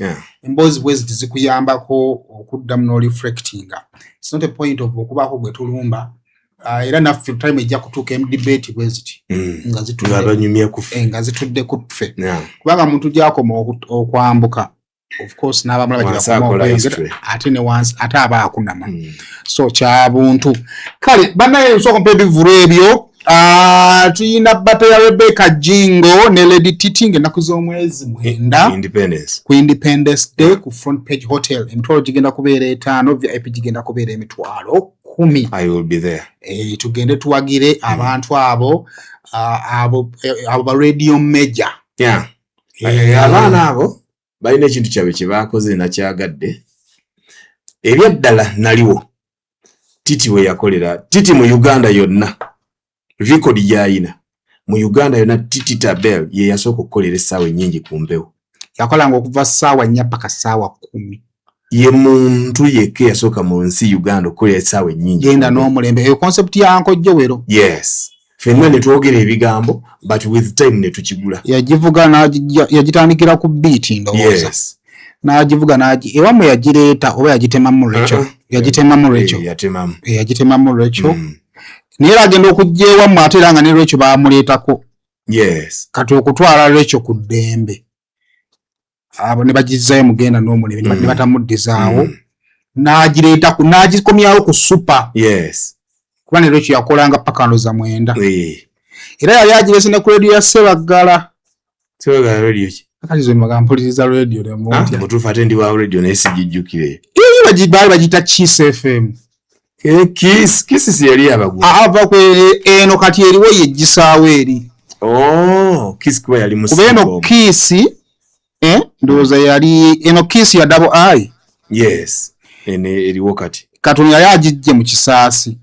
emboozi bwezi tizikuyambako okuddamu n'oreflectinga it's not a point of okubaako gwe tulumba era naffe time ejja kutuuka debate bweziti nga zitudde ku ffe kubanga muntu gyakoma okwambuka of course n'abamulaba ate ne wansi ate aba akunama so kya buntu kale bannaye nsooka mpa ebivulu ebyo Tuyina battle ya Rebecca Jingo ne Lady Titi ng'ennaku z'omwezi 9 Independence. Ku Independence Day ku Front Page Hotel. Emitwalo gigenda kubeera 5, VIP gigenda kubeera emitwalo 10. I will be there. Tugende tuwagire abantu abo ba radio major. Yeah. Abaana abo balina ekintu kyabwe kye baakoze nakyagadde. Ebyaddala naliwo. Titi we yakolera. Titi mu Uganda yonna. Record yayina. Mu Uganda yonna Titi Tabel ye yasooka okukolera essaawa ennyingi ku mpewo. Yakolanga okuva ssaawa 4 paka ssaawa 10. Ye muntu yekka yasooka mu nsi Uganda okukolera essaawa ennyingi. Genda n'omulembe. Eyo concept ya Uncle Joel. Yes. Fenna ne twogera ebigambo but with time ne tukigula. Yagivuga yagitandikira ku beat ndowooza. Yes. N'agivuga ewamu yagireeta oba yagitemamu Rachel. Yagitemamu Rachel. Yagitemamu Rachel. Naye agenda okujja ewamu ate era nga ne Rachel baamuleetako. Yes. Kati okutwala Rachel ku ddembe. Abo ne bagizzayo mugenda n'omulembe ne batamuddizaawo. N'agireeta n'agikomyawo ku super. Yes. Kuba ne Rachel yakolanga paka ndoza 9. Era yali agirese ne ku radio ya Sebaggala. Sebaggala radio ki? Akalizo magampuliriza radio ne monti. Mutuufu ate ndi wa radio naye sijijjukire. Bagita Kiss FM. Kiss si yali abagwa. Ava kwe eno kati eriwo yeggisaawo eri. Kiss kuba yali musi. Kuba eno Kiss ndowooza yali eno Kiss ya double I. Yes. Ene eriwo kati. Katono yali agijje mu kisaasi.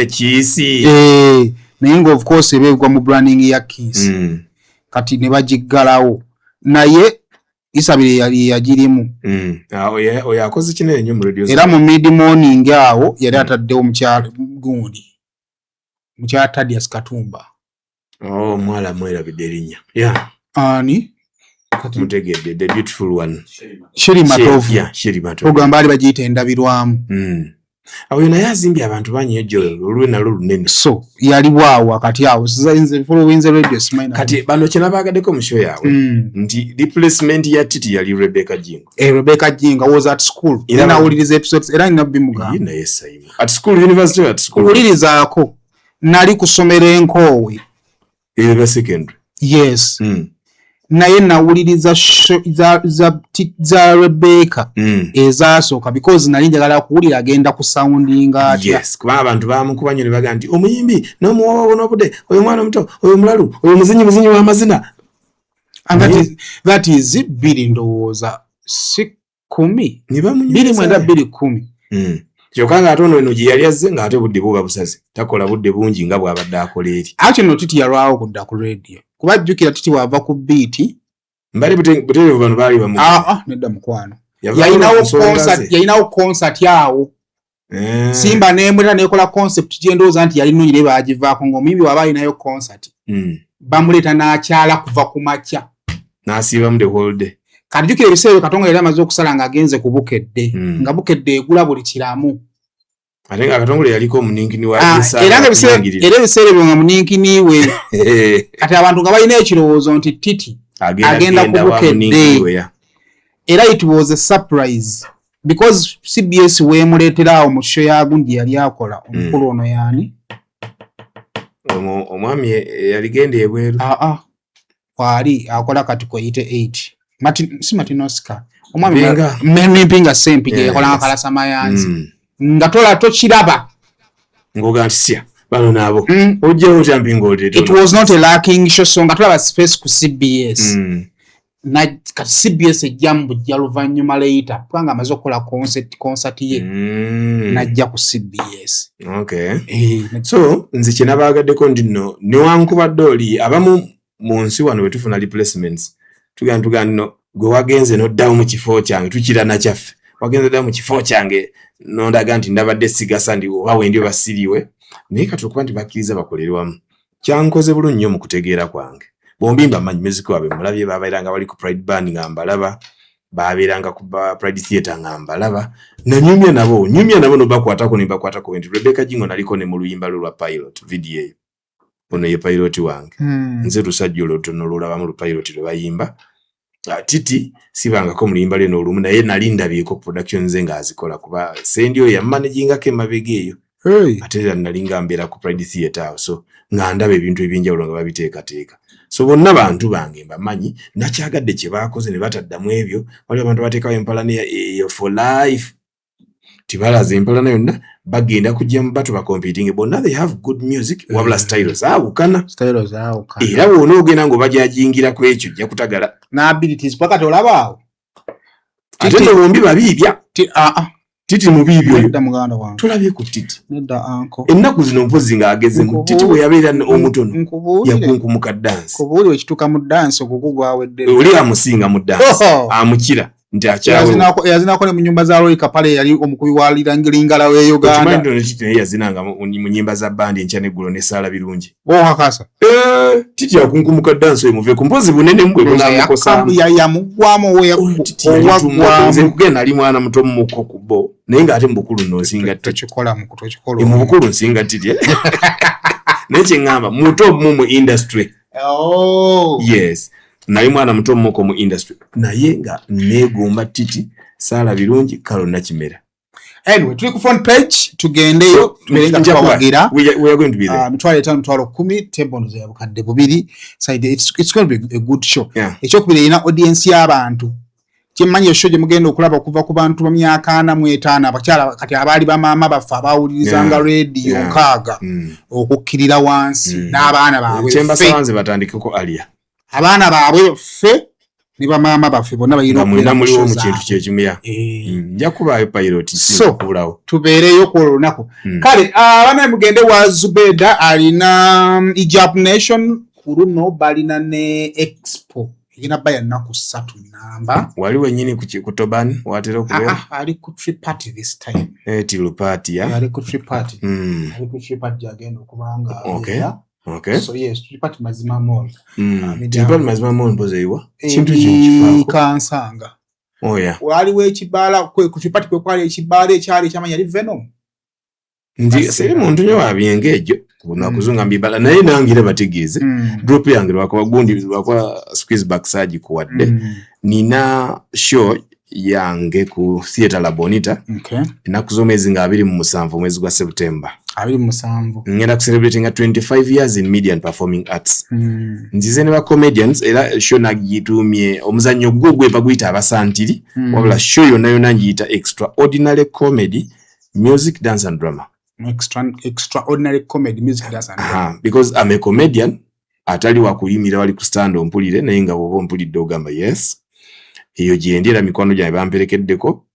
Kiss. Naye nga of course ebegwa mu branding ya Kiss. Kati ne bagiggalawo. Naye Isabire yali yagirimu. Oyo akoze kinene nnyo mu radio. Era mu mid morning awo yali ataddewo mukyala gundi. Mukyala Thaddeus Katumba. Mwala mwerabidde erinnya. Yeah. Ani? Mutegedde, the beautiful one. Sheri Matovu. Yeah, Sheri Matovu. Ogamba ali bagiyita endabirwamu. Awo naye azimbye abantu banyi ejjo olwe nalo lunene. So yali waawo wakati awo sizainze followinze radio smina. Kati bano kye nabagaddeko mu show yaabwe nti replacement ya Titi yali Rebecca Jingo. Rebecca Jingo was at school. Era nawuliriza episodes era nabbi muga. Yina yesayimu. At school, university at school. Ulirizaako nali kusomera Enkoowe. Eba secondary. Yes. Naye nawuliriza za Rebecca ezasooka because nali njagala kuwulira agenda ku sounding atya. Yes, kuba abantu bamukubanye ne baga nti omuyimbi n'omuwawa n'obudde oyo mwana omuto oyo mulalu oyo muzinyi w'amazina. And that is biri ndowooza 10 210. Kyokka nga ate ono eno gye yali azze ng'ate budde buba busaze takola budde bungi nga bw'abadde akola eri. Ate no Titi yalwawo kudda ku radio kuba jjukira Titi wava ku beat mbali butereevu bano baali bamu. Nedda mukwano yalinawo concert yawo. Simba n'emulira n'ekola concept gyendowooza nti yali nuyire baagivaako ng'omuyimbi waba alinayo concert. Bamuleeta n'akyala kuva ku makya n'asiibamu the whole day. Kati jjukira ebiseera Katonda yali amaze okusala ng'agenze ku Bukedde nga Bukedde egula buli kiramu. Ate nga Katongole yaliko omuninkini wa era ebiseera ebyo nga muninkini we kati abantu nga balina ekirowoozo nti Titi agenda ku Bukedde. Era it was a surprise because CBS weemuleetera awo mu show ya gundi yali akola omukulu ono yaani omwami yaligenda ebweru. Wali akola kati koyite 8 si Martin Oscar omwami Mpinga Sempi gye yakolanga Kalasa Mayanzi nga tokiraba ngoga ntisya bano nabo ojjewo otya Mpinga olete. It was not a lacking show so nga tulaba space ku CBS na kati CBS ejjamu bujja luvannyuma later kubanga amaze okukola concert ye najja ku CBS. Okay. So nze kye nabagaddeko ndi nno newankubadde oli abamu mu nsi wano bwe tufuna replacements tuganda no gwe wagenze n'oddawo mu kifo kyange tukira na kyaffe wagenze oddawo mu kifo kyange n'ondaga nti ndabadde sigasa ndi oba wendi basiriwe naye kati okuba nti bakkiriza bakolere wamu kyankoze bulungi nnyo mu kutegeera kwange. Bombi mbamanyi muziki waabwe mulabye babeeranga bali ku Pride Band nga mbalaba babeeranga ku Pride Theatre nga mbalaba nyumya nabo nobakwatako ne bakwatako nti Rebecca Jingo naliko ne mu luyimba lwa pilot video eyo ono ye pilot wange nze lusajja olutono lulaba mu pilot lwe bayimba. Titi sibangako muliyimba leno olumu naye nali ndabyeko production ze nga azikola kuba sendi oyo yamanagingako emabega eyo ate era nalinga mbeera ku Pride Theatre awo so nga ndaba ebintu eby'enjawulo nga babiteekateeka so bonna bantu bange mbamanyi nakyagadde kye baakoze ne bataddamu ebyo waliwo abantu bateekawo empalana eyo for life tibalaza empalana yonna bagenda kujja mu bato bakompitinge bonna they have good music wabula styles awukana era wona ogenda ng'obajajingira ku ekyo ojja kutagala n'abilities paka tolabaawo ate no bombi babiibya Titi mubiibyo nedda muganda wange tulabye ku Titi nedda anko ennaku zino mpozi ng'agezemu Titi bwe yabeera omutono yakunkumuka dansi kubuulire ekituuka mu dansi okukugwawedde oli amusinga mu dansi amukira nti akyawe yazinako ne mu nnyumba za Roy Kapale yali omukubi wa Lingala w'e Uganda Titi naye yazinanga mu nnyimba za bandi enkya n'eggulo ne Saala Birungi kakasa Titi yakunkumuka dansi oyo muve ku mpozi bunene mbwe bunamukosaamu yamugwamu nze nkugenda ali mwana muto mumuko ku bo naye ng'ate mu bukulu n'osinga tokikola mu bukulu nsinga Titi naye kye ŋŋamba muto mu industry yes naye mwana muto mumuko mu industry naye nga neegomba Titi Saala Birungi Kalo Nakimera anyway tuli ku front page tugendeyo tuberenga twawagira we are going to be there mitwalo 5 mitwalo 10 table ya bukadde bubiri side it's going to be a good show ekyokubiri ina audience y'abantu kimmanyi show gye mugenda okulaba okuva ku bantu ba myaka 45 abakyala kati abali ba mama bafa bawulirizanga radio nkaaga okukkirira wansi n'abaana baabwe chemba sawanze batandikeko alia abaana baabwe fe ni ba mama bafe bonna bayina muliwo mu kintu kyekimya nja kubaayo pilot so tubeereyo ku lunaku kale abaana mugende wa Zubeda alina Hijab Nation kuruno balina ne expo ina baya naku 3 namba waliwo nyini ku Toban watera okubeera ali ku trip party this time tilu party ya ali ku trip party ali ku trip party agenda okubanga okay so yes trip party mazima mall trip party mazima mall mpozeewa kintu ky'ekifaako kansanga waliwo ekibala ku trip party kwali ekibala ekyali kyamanya ali Venom ndi seri muntu nyo wabyenga ejo unakuzunga mbibala naye nangire bategeeze drop yange lwakwa gundi lwakwa squeeze back saji kuwadde nina show yange ku Theatre La Bonita nakuzomezi nga 27 mwezi gwa September 27 ngenda kucelebrating 25 years in media and performing arts nzize ne ba comedians era show nagitumye omuzanyo gugwe baguyita abasantiri wabula show yonna ngiyita extraordinary comedy music dance and drama extraordinary comedy music dance and drama because I'm a comedian atali wakuyimira wali ku stand ompulire naye nga bobo mpulidde ogamba yes eyo gyendi era mikwano gyange bamperekeddeko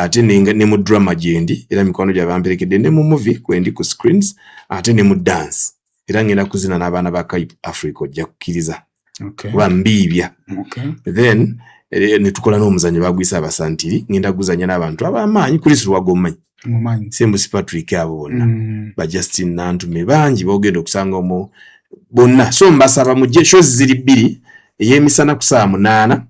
ate ne mu drama gyendi era mikwano gyange bamperekedde ne mu movie kwendi ku screens ate ne mu dance era ngenda kuzina n'abaana ba Cape Africa ojja kukkiriza bambiibya then ne tukola n'omuzanyo bagwisa abasantiri ngenda kuzanya n'abantu ab'amaanyi Chris Lwagomanyi Sembusi Patrick abo bonna ba Justin Nantume bangi boogenda okusanga omwo bonna so mbasaba mujje shows ziri 2 ey'emisana ku 8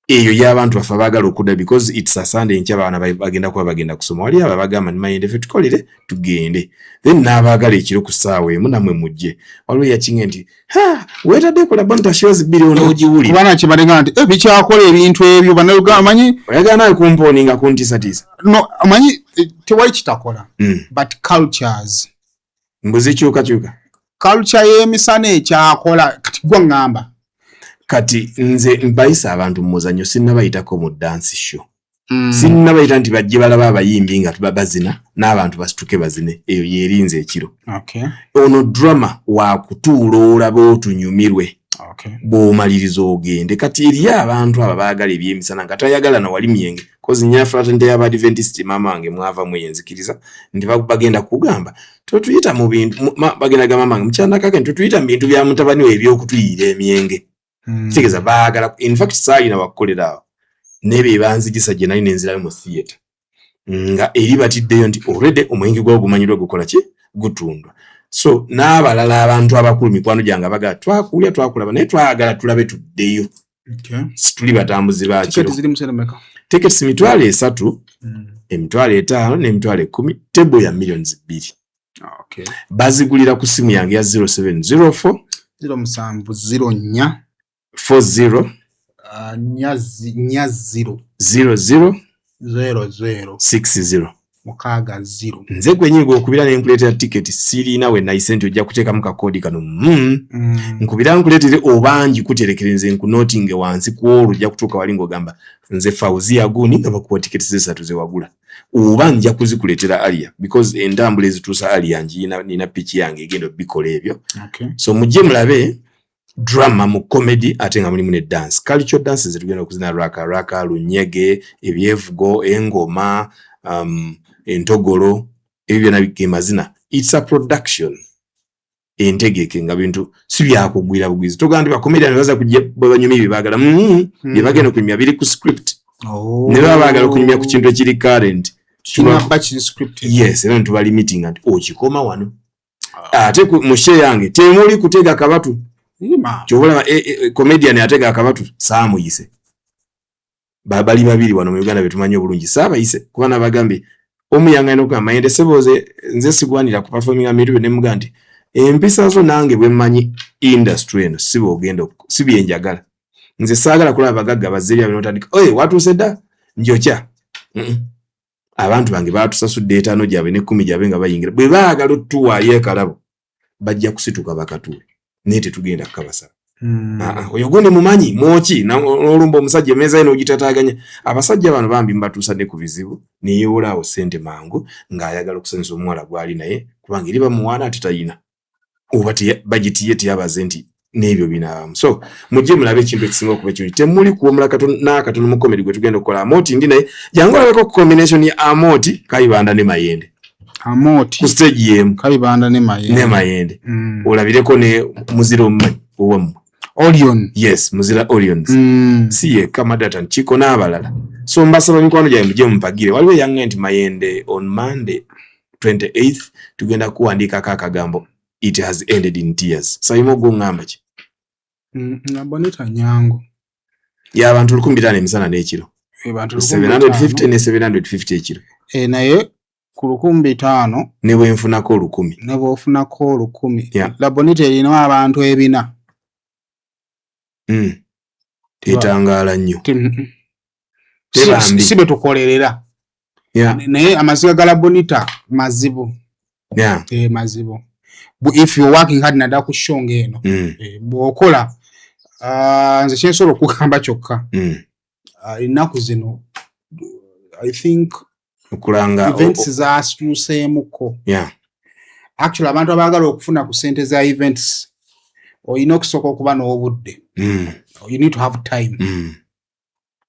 eyo y'abantu bafa baagala okudda because it's a Sunday nkya abaana bagenda kuba bagenda kusoma wali aba bagamba nimayende ffe tukolere tugende then n'abaagala ekiro ku ssaawa emu namwe mujje waliwo yakinga nti weetadde kola bonta shows 2 onoogiwulira kubana kibalenga nti bikyakola ebintu ebyo bannayuganda manyi oyagala nawe kumponinga kuntiisatiisa no manyi tewali kitakola but cultures mbuzi kyuka culture y'emisana ekyakola kati gwa ngamba kati nze mbayisa abantu mu muzanyo sinnabayitako mu dance show sinnabayita nti bajje balaba abayimbi nga tubabazina n'abantu basituke bazine eyo yeerinze ekiro ono drama wakutuula olaba otunyumirwe bw'omaliriza ogende kati eri abantu aba baagala eby'emisana nga tayagala na wali myenge kozi nyafatante y'Abadventist maama wange mwava mwenzikiriza nti bagenda kugamba totuyita mu bintu bagenda gamba mange mukyana kake totuyita mu bintu bya mutabani we eby'okutuyira emyenge kitegeeza baagala in fact saalina bakukolera awo n'ebyo banzigisa gye nali nenzirayo mu theatre nga eri batiddeyo nti already omwenge gwawo gumanyirwa gukola ki gutundwa so n'abalala abantu abakulu mikwano gyange abagala twakulaba naye twagala tulabe tuddeyo tuli batambuzi bakiro tickets 3 5 n'emitwalo 10 ya millions 2 bazigulira ku simu yange ya 0704 0704 40 nya 0 00 00 60 660. Nze gwenyini gwokubira ne nkuleetera tiketi sirina we nayisente ojja kuteekamu kakoodi kano. Nkubira nkuleetere obangi kuterekere nze nkunotinge wansi ku olwo ojja kutuuka wali ng'ogamba nze Fauzia Guni nga bakuwa tiketi ze 3 ze wagula. Oba nja kuzikuleetera Alia because endambula ezituusa Alia nina piki yange egenda obbikola ebyo. So mujje mulabe drama mu comedy ate nga mulimu ne dance. Cultural dances zetugenda okuzina raka, lunyege, ebyevugo, engoma, entogolo, ebyo byonna bige mazina. It's a production. Entegeke nga bintu si byakugwira bugwizi. Togamba ba comedian baza kujja banyumi bibagala. Bye bagenda kunyumya biri ku script. Ne babagala okunyumya ku kintu ekiri current. Kina batch script. Yes, era ntubali meeting ati okikoma wano. Ate mu share yange temuli kutega kabatu. Chobola comedian atega akabatu saamuyise. Babali babiri wano mu Uganda betumanyi obulungi saabayise kuba nabagambe omuyanga eno kwa Mayende Seboze nze sigwanira ku performing amiru ne mugandi empisa zo nange bwe manyi industry eno sibo ogenda sibyenjagala nze saagala kulaba bagagga bazeri abinotandika watu sedda njocha abantu bange batusasudde 5 jabe ne 10 jabe nga bayingira bwe baagala tuwa yekalabo bajja kusituka bakatuwe nete tugenda kabasa. Oyo gundi mumanyi mochi n'olumba omusajja meza eno ogitataganya abasajja bano bambi mbatuusa ne ku bizibu neyewola sente mangu ng'ayagala okusanyusa omuwala gwali naye kubanga eri bamuwaana ate tayina oba bagiti ye teyabaze nti n'ebyo binaabamu. So mujje mulabe ekintu ekisinga okuba ekirungi temuli kuwomula n'akatono mu comedy gwe tugenda okukola Amoti ndi naye jangu olabeko combination ya Amoti Kayibanda ne Mayende. Amoti ku stage yemu Kayibanda ne Mayende. Olabireko ne muziro owamu Orion. Yes, muzira Orions. Siye kama data nchiko n'abalala. So mbasaba mikwano gyange mujje mupagire. Waliwo yange nti Mayende on Monday 28th tugenda kuandika akagambo it has ended in tears. Sayimo gongamba ki? Ngaboneta nyango. Ya abantu 15 emisana n'ekiro. 750 ne 750 ekiro. Naye ku 15 ne bwe nfunako 1000. Ne bwe ofunako 1000. Yeah. Labonita erina abantu ebina. Tetangala nnyo. Sibe tukolerera. Naye amaziga ga Labonita mazibu. Mazibu. If you working hard nada kushonga eno. Bwokola nze kyensobola okugamba kyokka. Ennaku zino I think okulanga events zaasuseemuko. Actually abantu abaagala okufuna ku sente za events oyina okusooka okuba n'obudde. You need to have time.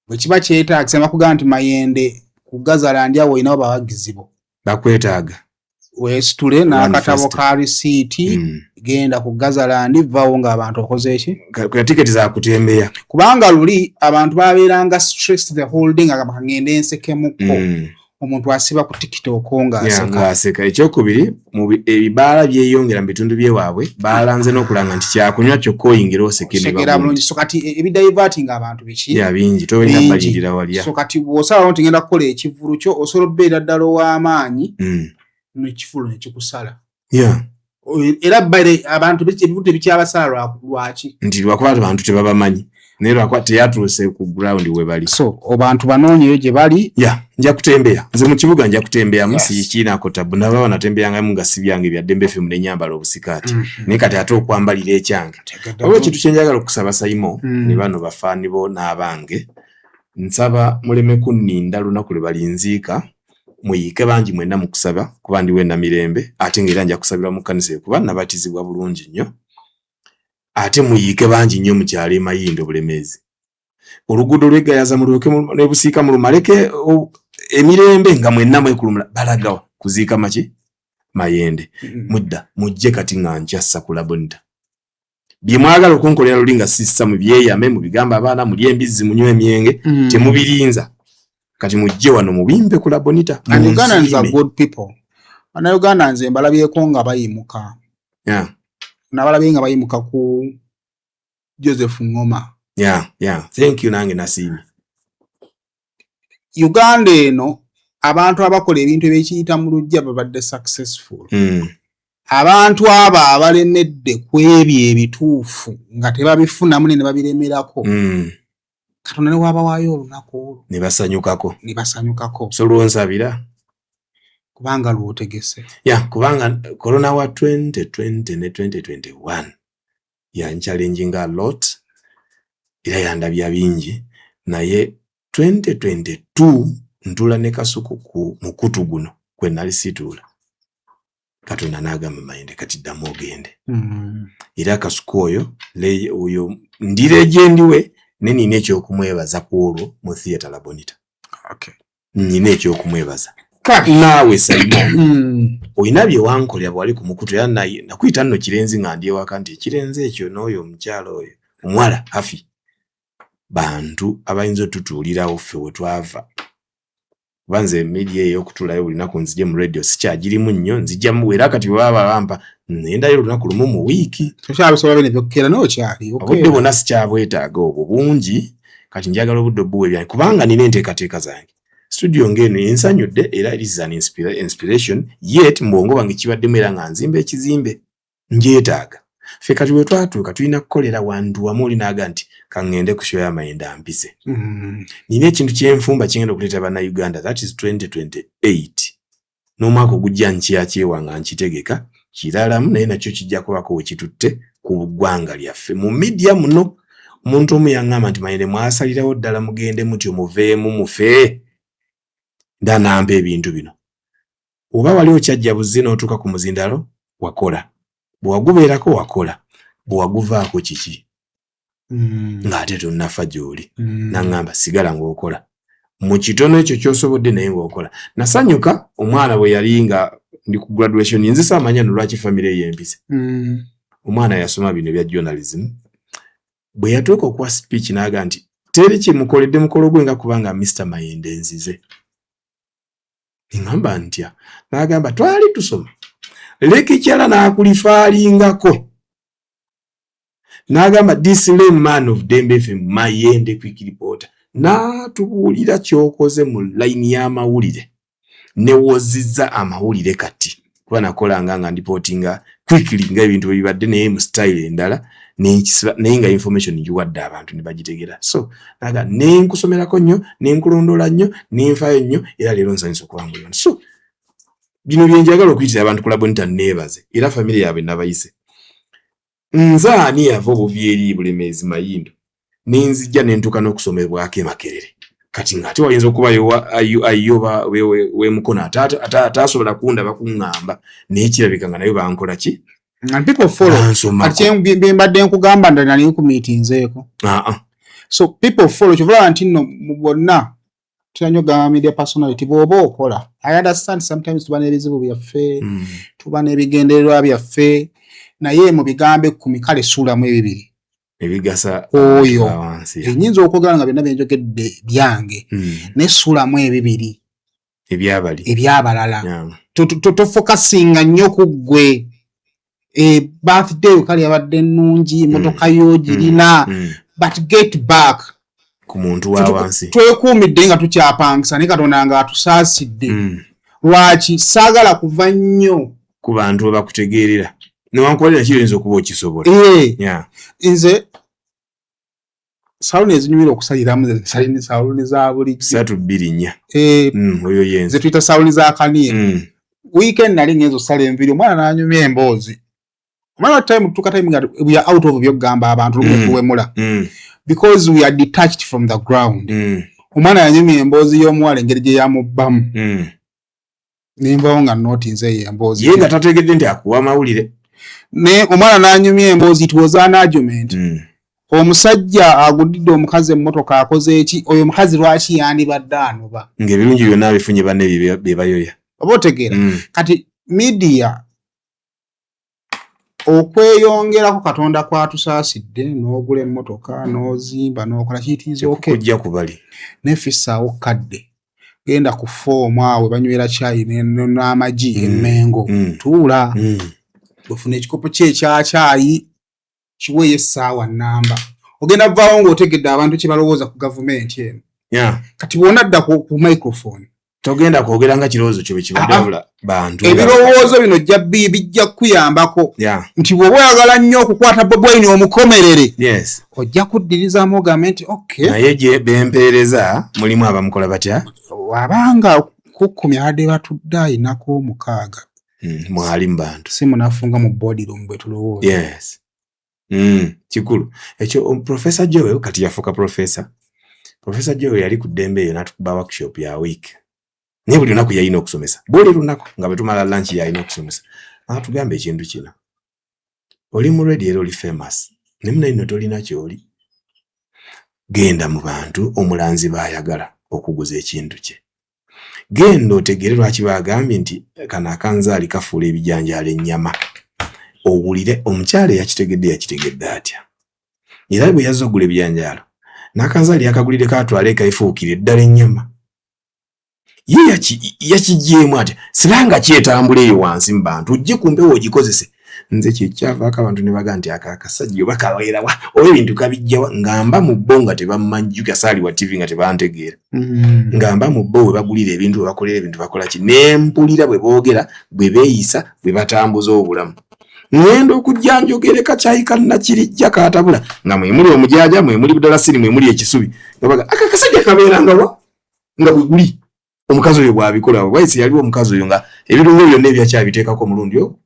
Bwe kiba kyetaagisa bakugamba nti Mayende ku Gazaland awo oyinawo bawagizibo bakwetaaga weesitule n'akatabo ka risiiti genda ku Gazaland vaawo ng'abantu okoze eki ku tiketi za kutembeya kubanga luli abantu babeeranga stressed the whole day nga ngende ensekemuko omuntu asiba ku tikiti okonga aseka. Ekyokubiri mu ebibaala byeyongera mu bitundu byewaabwe baalanze n'okulanga nti kyakunywa kyokka oyingira osekera bulungi. So kati ebidiverting abantu biki bingi tobalina balindira walya. So kati bw'osalawo nti ngenda kukola ekivulu kyo osobola obbeera ddala ow'amaanyi n'ekifulu ne kikusala. Era bale abantu ebivudu tebikyabasala lwaki nti lwakuba abantu tebabamanyi naye lwakuba teyatuuse ku ground we bali. So abantu banoonyeyo gye bali. Nja kutembeya nze mu kibuga nja kutembeya musi kiinaako tabu naba banatembeyanga nga si byange bya Dembe FM n'enyambala obusikaati naye kati ate okwambalira ekyange. Waliwo ekintu kye njagala okusaba Sayimo ne bano bafaani bo n'abange nsaba muleme kunninda lunaku lwe balinziika muyiike bangi mwenna mu kusaba kuba ndi wenna mirembe ate ng'era nja kusabira mu kkanisa kuba nabatizibwa bulungi nnyo ate muyiike bangi nnyo mu kyalo Mayindo Bulemeezi. Oluguudo lw'Egayaza mulyoke ne Busiika mulumaleke emirembe nga mwenna mwekulumula balagawa kuziika maki Mayende. Mudda mujje kati nga nkyassa ku Labonita. Bye mwagala okunkolera luli nga sissa mu byeyame mu bigamba abaana muli embizzi munywe emyenge temubirinza. Kati mujje wano mubimbe ku Labonita. And Ugandans are good people. Ana Ugandans mbalabyeko nga bayimuka. Nabalabye nga bayimuka ku Joseph Ngoma. Thank you nange nasiimi. Uganda eno abantu abakola ebintu ebyekiyita mu lujja babadde successful. Abantu abo abalemedde ku ebyo ebituufu nga tebabifunamu ne babiremerako. Katonda ne wabawaayo olunaku olwo. Ne basanyukako. So lwonsabira kubanga lwotegese. Kubanga corona wa 2020 ne 2021 challenging a lot era yandabya bingi naye 2022 ntula ne kasuku ku mukutu guno kwe nali situla Katonda n'agamba mayinde kati ddamu ogende. Era kasuku oyo ndireje ndiwe nina ekyokumwebaza kwolwo mu theatre Labonita. Nina ekyokumwebaza naawe Simon oyina bye wankolera bwali ku mukutu era nakuyita nno kirenzi nga ndi ewaka nti ekirenzi ekyo n'oyo omukyalo oyo omuwala hafi bantu abayinza otutuulirawo ffe we twava banze media ey'okutulayo buli lunaku nzije mu radio sikyagirimu nnyo nzijjamu era kati bwe baba bampa nendayo olunaku lumu mu wiiki tokyabisobola bino byokukera n'okyali obudde bwonna sikyabwetaaga obwo bungi kati njagala obudde obuwe byange kubanga nina enteekateeka zange studio ngeno ensanyudde era it is an inspiration yet mbwongo bange kibaddemu era nga nzimba ekizimbe njeetaaga ffe kati we twatuuka tulina kukolera wantu wamu olinaga nti kaŋŋende ku show y'amayinde ampise nina ekintu kyenfumba kigenda okuleeta bannayuganda that is 2028 n'omwaka ogujja nkyakyewa nga nkitegeka kiralamu naye nakyo kijja kubako we kitutte ku ggwanga lyaffe mu media muno omuntu omu yaŋŋamba nti mayinde mwasalirawo ddala mugende mutyo muveemu mufe ndanampa ebintu bino oba wali okyajja buzzi n'otuuka ku muzindalo wakola bwe wagubeerako wakola bwe waguvaako kiki ng'ate tonnafa gy'oli naŋŋamba sigala ng'okola mu kitono ekyo ky'osobodde naye ng'okola nasanyuka omwana bwe yali nga ndi ku graduation nze saamanya no lwaki famire y'empise omwana yasoma bino bya journalism bwe yatuuka okuwa speech n'aga nti teri kimukoledde mukolo gwe nga kubanga Mr. Mayinde nzize ngamba ntya n'agamba twali tusoma lekikyala n'akulifaalingako n'agamba this lame man of Dembe FM Mayinde quick reporter n'atubuulira ky'okoze mu layini y'amawulire newozizza amawulire kati kuba nakolanga nga ndipootinga quickly nga ebintu bwe bibadde naye mu style endala naye nga information ngiwadde abantu ne bagitegera so naga nenkusomerako nnyo nenkulondoola nnyo nenfaayo nnyo era leero nsanyusa okubangulira so bino byenjagala okuyitira abantu ku Labonita neebaze era famire yaabwe nabayise nze ani yava obuvi eri Bulemeezi Mayindo nenzijja nentuuka n'okusomebwako e Makerere kati ng'ate wayinza okuba ayoba wemukono ataasobola kundaba kuŋŋamba naye kirabika nga nayo bankola ki and people follow ati mbadde nkugamba nali ku meetingzeeko so people follow kyovula nti nno mu bonna tuyanyoga media personality bw'oba okola I understand sometimes tuba n'ebizibu byaffe tuba n'ebigendererwa byaffe naye mu bigambe ku mikale suulamu ebibiri ebigasa oyo enyinza okwogera nga byonna byenjogedde byange n'essuulamu ebibiri ebyabalala tofokasinga nnyo ku ggwe birthday kale yabadde ennungi motoka y'ogirina but get back ku muntu wa wansi twekuumidde nga tukyapangisa naye Katonda nga atusaasidde lwaki saagala kuva nnyo ku bantu we bakutegeerera newankubalira kiyinza okuba okisobola nze saluni ezinyumira okusaliramu saluni za bulijjo 3-2-4 oyo yenze tuyita saluni za kaniya weekend nali ngenza okusala enviiri omwana n'anyumya emboozi omwana time tutuuka time nga we are out of byokugamba abantu lukuwemula because we are detached from the ground omwana yanyumya emboozi y'omuwala engeri gye yamubbamu nimbawo nga notinze eyo emboozi ye nga tategedde nti akuwa amawulire ne omwana n'anyumya emboozi it was an argument omusajja agudidde omukazi emmotoka akoze eki oyo omukazi lwaki yandibadde anoba ng'ebirungi byonna bifunye banne bye bayoya oba otegeera kati media okweyongerako Katonda kwatusaasidde n'ogula emmotoka n'ozimba n'okola kiyitiiza okujja kubali nefissaawo kadde genda ku foomu awe banywera caayi n'amagi emmengo tuula ofuna ekikopo ky'ekyacaayi kiweeyo essaawa nnamba ogenda vaawo ng'otegedde abantu kye balowooza ku gavumenti eno kati bw'onadda ku microphone togenda kwogera nga kirowoozo kyo bwe kibadde bantu ebirowoozo bino bijja kukuyambako nti bw'oba oyagala nnyo okukwata Bobi Wine omukomerere ojja kuddirizaamu ogambe nti okay naye gye bempeereza mulimu abamukola batya wabanga kukumi abadde batudde ayinako 6 mwali mu bantu si munafunga mu boardroom bwe tulowooza. yes kikulu ekyo Professor Joel kati yafuuka professor Joel yali ku ddembe eyo n'atukuba workshop ya week naye buli lunaku yalina okusomesa buli lunaku nga bwe tumala lunch yalina okusomesa atugamba ekintu kino oli mu radio era oli famous ne muna ino tolina kyoli genda mu bantu omulanzi baayagala okuguza ekintu kye genda otegere lwaki bagambye nti kana akanzaali kafuula ebijanjaalo ennyama owulire omukyala yakitegedde atya era bwe yazze okugula ebijanjaalo n'akanzaali yakagulire katwale kaifuukire eddala ennyama ye yakigyemu atya sibanga kyetambula eyo wansi mu bantu ojje kumpewo ogikozese nze kyekyavaako abantu ne baga nti akasajja oba kaweerawa oba ebintu kabijjawa ngamba mu bbo nga tebammanyi kasaali wa TV nga tebantegeera ngamba mu bbo bwe bagulira ebintu bwe bakolera ebintu bakola ki ne mpulira bwe boogera bwe beeyisa bwe batambuza obulamu ngenda okujja njogere kacaayi kannakirijja kaatabula nga mwe muli omujaja mwe muli budalasini mwe muli ekisubi baga akasajja kabeerangawa nga bwe guli omukazi oyo bw'abikola bwayise yaliwo omukazi oyo nga ebirungo byonna ebyakyabiteekako omulundi ogwo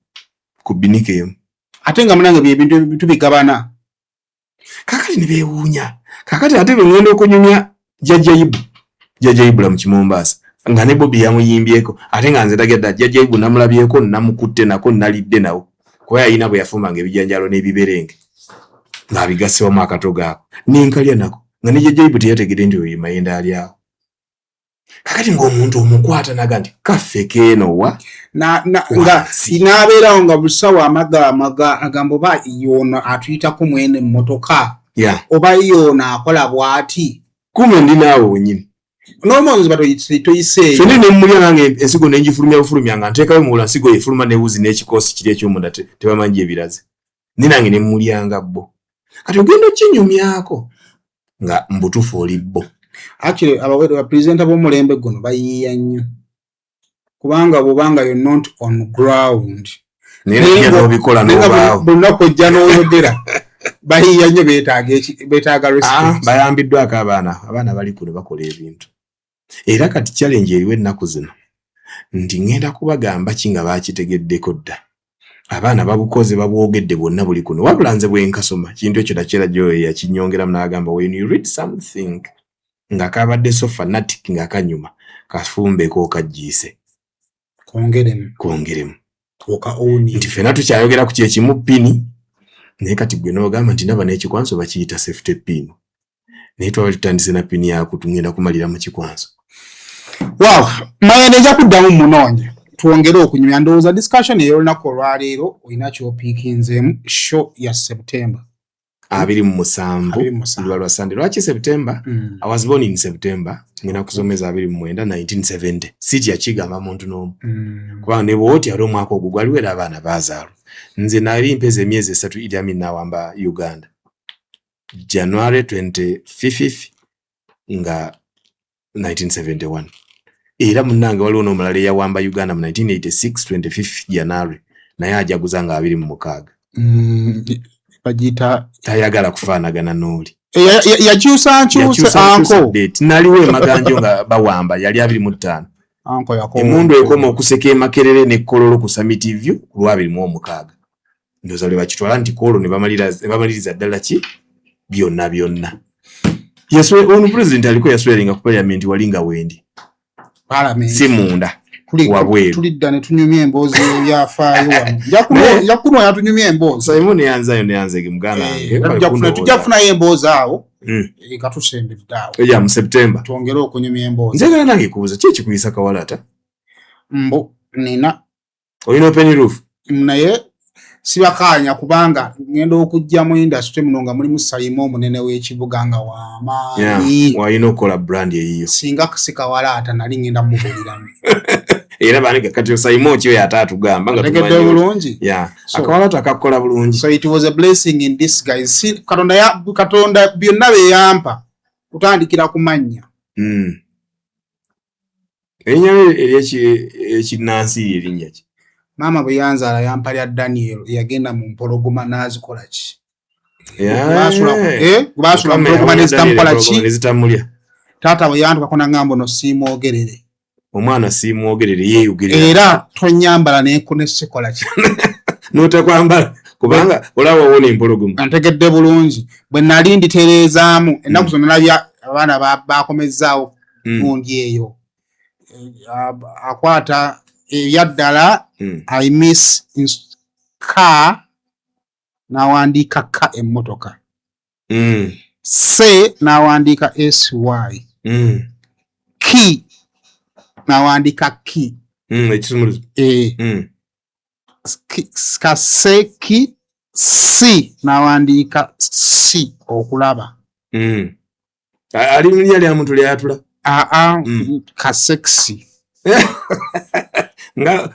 ku binika emu ate nga munange byebintu tubigabana kakati ne beewuunya kakati ate bwe ngenda okunyumya jjajja Ibula mu Kimombasa nga ne Bobi yamuyimbyeko ate nga nze tagedda jjajja Ibu namulabyeko namukutte nako nalidde nawo kuba yalina bwe yafumbanga ebijanjaalo n'ebiberenge ng'abigassewemu akato gaako nenkalya nako nga ne jjajja Ibu teyategedde nti oyo mayenda ali awo kakati ng'omuntu omukwata naga nti kaffe keeno wa nga n'abeerawo nga busawo amaga agamba oba yoona atuyitako mwene mmotoka oba yoona akola bw'ati kume ndi naawe wennyini n'omonziba toyiseeyo fene ne mmulya nange ensigo nenjifulumya bufulumya nga nteekayo muwula nsigo efuluma n'ewuzi n'ekikoosi kiri eky'omunda tebamanyi ebiraze ne nange ne mmulyanga bbo kati ogenda okinyumyako nga mbutuufu oli bbo actually abapresenta b'omulembe guno bayiiya nnyo kubanga bw'obanga you're not on ground naye n'obikola n'obaawo buli lunaku ojja n'oyogera bayiiya nnyo beetaaga respect bayambiddwako abaana bali kuno bakola ebintu era kati challenge eriwo ennaku zino nti ngenda kubagamba ki nga baakitegeddeko dda abaana babukoze babwogedde bwonna buli kuno wabula nze bwenkasoma kintu ekyo nakyera Joe yakinyongeramu n'agamba when you read something nga kabadde so fanatic nga kanyuma kafumbeko okajjiise kongeremu nti fena tukyayogera ku kyekimu pini naye kati gwe n'ogamba nti ndaba n'ekikwanso bakiyita safety pin naye twaba tutandise na pini yaku tugenda kumalira mu kikwanso wow mayende nja kuddamu munoonya twongere okunyumya ndowooza discussion ey'olunaku olwaleero olina kyopiikinzeemu show ya September 27 lwa Sunday. Lwaki September? I was born in September. Ngina kusomeza 1970. Siti yakigamba muntu n'omu. Kuba ne bwoti yali omwaka ogwo gwali wera abaana baazaalwa. Nze nali mpeze emyezi 3 Idi Amin n'awamba Uganda. January 25 nga 1971. Era munnange waliwo n'omulala eyawamba Uganda mu 1986 25 January naye ajaguza nga 26. Pajita tayagala kufaanagana n'oli. Yakyusa anko. Naliwo emaganjo nga bawamba yali 25. Anko yakoma. Emundu ekoma okuseka Makerere ne Kololo ku Summit View ku 26. Ndoza lwe bakitwala nti Kololo ne bamaliriza ddala ki byonna. Yaswe onu president aliko yasweringa ku parliament walinga wendi. Parliament. Simunda. Tulidda ne tunyumya emboozi yafaayo wano. Yakuno yatunyumya emboozi. Simon yanze gimugana nge. Tujja kufuna emboozi awo. Katusembe awo. Ya mu September. Twongere okunyumya emboozi. Njagala nange kubuza ki ekikuyisa kawalata? Mbo nina. Olina open roof? Naye sibakanya kubanga ngenda okujja mu industry muno nga mulimu Sayimo omunene w'ekibuga nga wamaanyi. Wayina okola brand eyiyo. Singa sikawalata nali ngenda mubuliramu. Era banika kati Sayimo kiyo yatatugamba nga tumanyi bulungi. Yeah. Akawalata akakola bulungi. So it was a blessing in disguise. Katonda byonna beyampa kutandikira kumanya. Erinnya ekinansi erinnya ki? Mama bwe yanzaala yampalya Daniel yagenda mu mpologoma n'azikola ki? Baasula mpologoma n'ezitamukola ki? Nezitamulya. Taata bwe yantukako n'angamba no siimwogerere. omwana simwogerere yeeyogerera era tonyambala nekonesikola ki n'otakwambala kubanga olaba wona empologoma antegedde bulungi bwe nali nditereezaamu ennaku zonna nabya abaana bakomezaawo gundi eyo akwata ebyaddala I miss car n'awandiika ka emmotoka se n'awandiika sy ki n'awandiika ki ekisumuluzo ka se ki si n'awandiika si okulaba ali mulya lya muntu lyatula ka sexy nga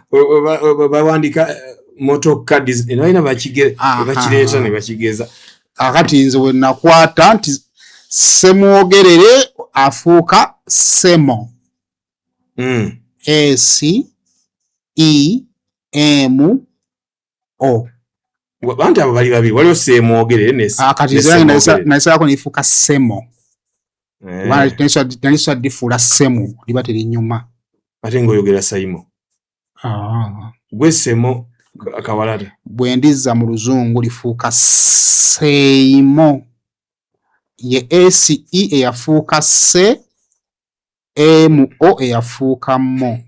bawandika motoka naina bakireeta ne bakigeza akati nze bwe nakwata nti semwogerere afuuka semo S-E-M-O bantu abo bali babiri waliwo semwogerere akati nayisalako nefuuka semo naliswa difuula semu liba terinyuma ate ngaoyogera saimo gwe semo akawalata bwe ndizza mu luzungu lifuuka seimo ye SE eyafuuka se MO eyafuuka mo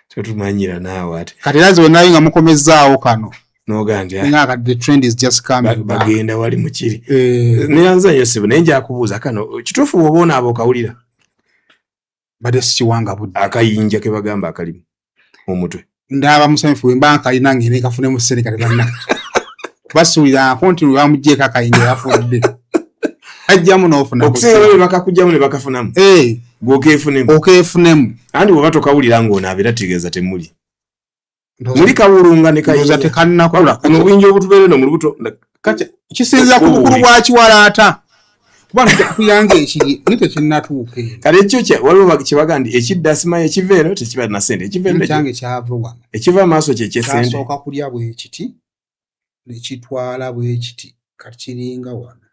tetumanyira naawe ate kati naze wenayo nga mukomezaawo kano nogandya nga the trend is just coming bagenda wali mukiri neyanza yosebo naye njakubuuza kano kituufu bw'oba onaaba okawulira badde sikiwanga budde akayinja ke bagamba akalimu omutwe ndaba musanyufu bwe mba nkalina ngene kafunemu ssere kati banna basuulira konti lwe bamuggyeko akayinja yafudde ajjamu n'ofuna okusinga bwe bakakugjamu ne bakafunamu gwokeefunemu andi bw'oba tokawulira ng'onaaba era tegeeza temuli muli kawulunga ne kayinja tekannakula obuyinja obutubeere no mu lubuto kisinza ku bukulu bwa kiwalaata kuba ntukuyanga ekiri ni tekinnatuuka kale ekyo waliwo kyebaga nti ekidda asimayo ekiva eno tekiba na ssente ekyange kyava wano ekiva amaaso kyekyesente kyasooka kulya bwekiti nekitwala bwekiti kati kiringa wano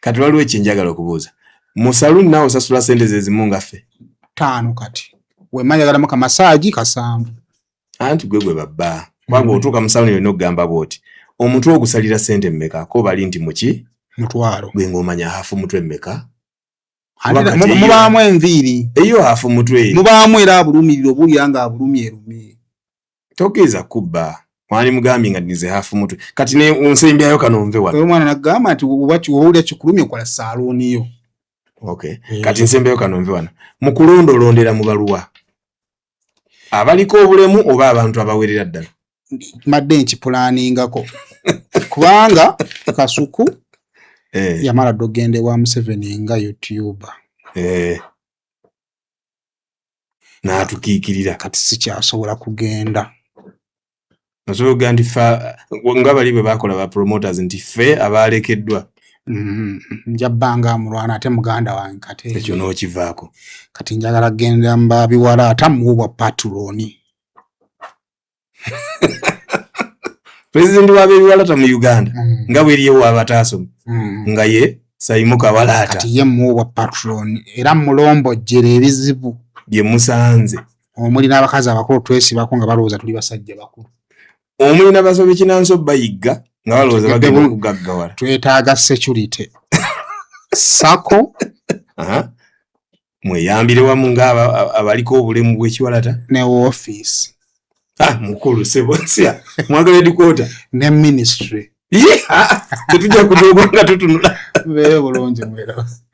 kati waliwo ekyenjagala okubuuza mu saluni naawe osasula ssente zezimu ngaffe 5 kati wemanjagalamu kamasaagi 7 anti gwe babba kwanga otuuka mu saluni yonna okugamba bwoti omuntu ogusalira ssente mmeka ko bali nti muki mutwalo gwe ng'omanya hafu mutwe mmeka mubaamu enviiri eyo hafu mutwe mubaamu era abulumiriro bulya nga abulumye tokeza kubba mwani mugambi nga nize hafu mutwe kati ne onsembyayo kanomve wano omwana nagamba nti wawulya kikulumye okola saluuniyo kati nsembyayo kanomve wano mu kulondolondera mu baluwa abaliko obulemu oba abantu abawerera ddala madde nkipulaaningako kubanga Kasuku yamala dde ogende wa Museveni nga YouTuber n'atukiikirira kati sikyasobola kugenda nasobola nti nga bali bwe bakola ba promoters nti ffe abaalekeddwa njabbanga amulwana ate muganda wange kati ekyo n'okivaako kati njagala genda mbabiwala ate muwubwa patroni pulezidenti w'abebiwalata mu Uganda nga bweriyewo abataasoma nga ye Saimu Kawalata kati ye muwubwa patroni era mulombojjera ebizibu bye musanze omuli n'abakazi abakulu twesibako nga balowooza tuli basajja bakulu omuli n'abasobe kinanso bayigga nga balowooza bagenda okugaggawala twetaaga security sako mweyambire wamu ng'abaliko obulemu bw'ekiwalata ne office mukulu sebosya mwagala edikota ne ministry tetujja kujoga nga tutunula beere bulungi mwera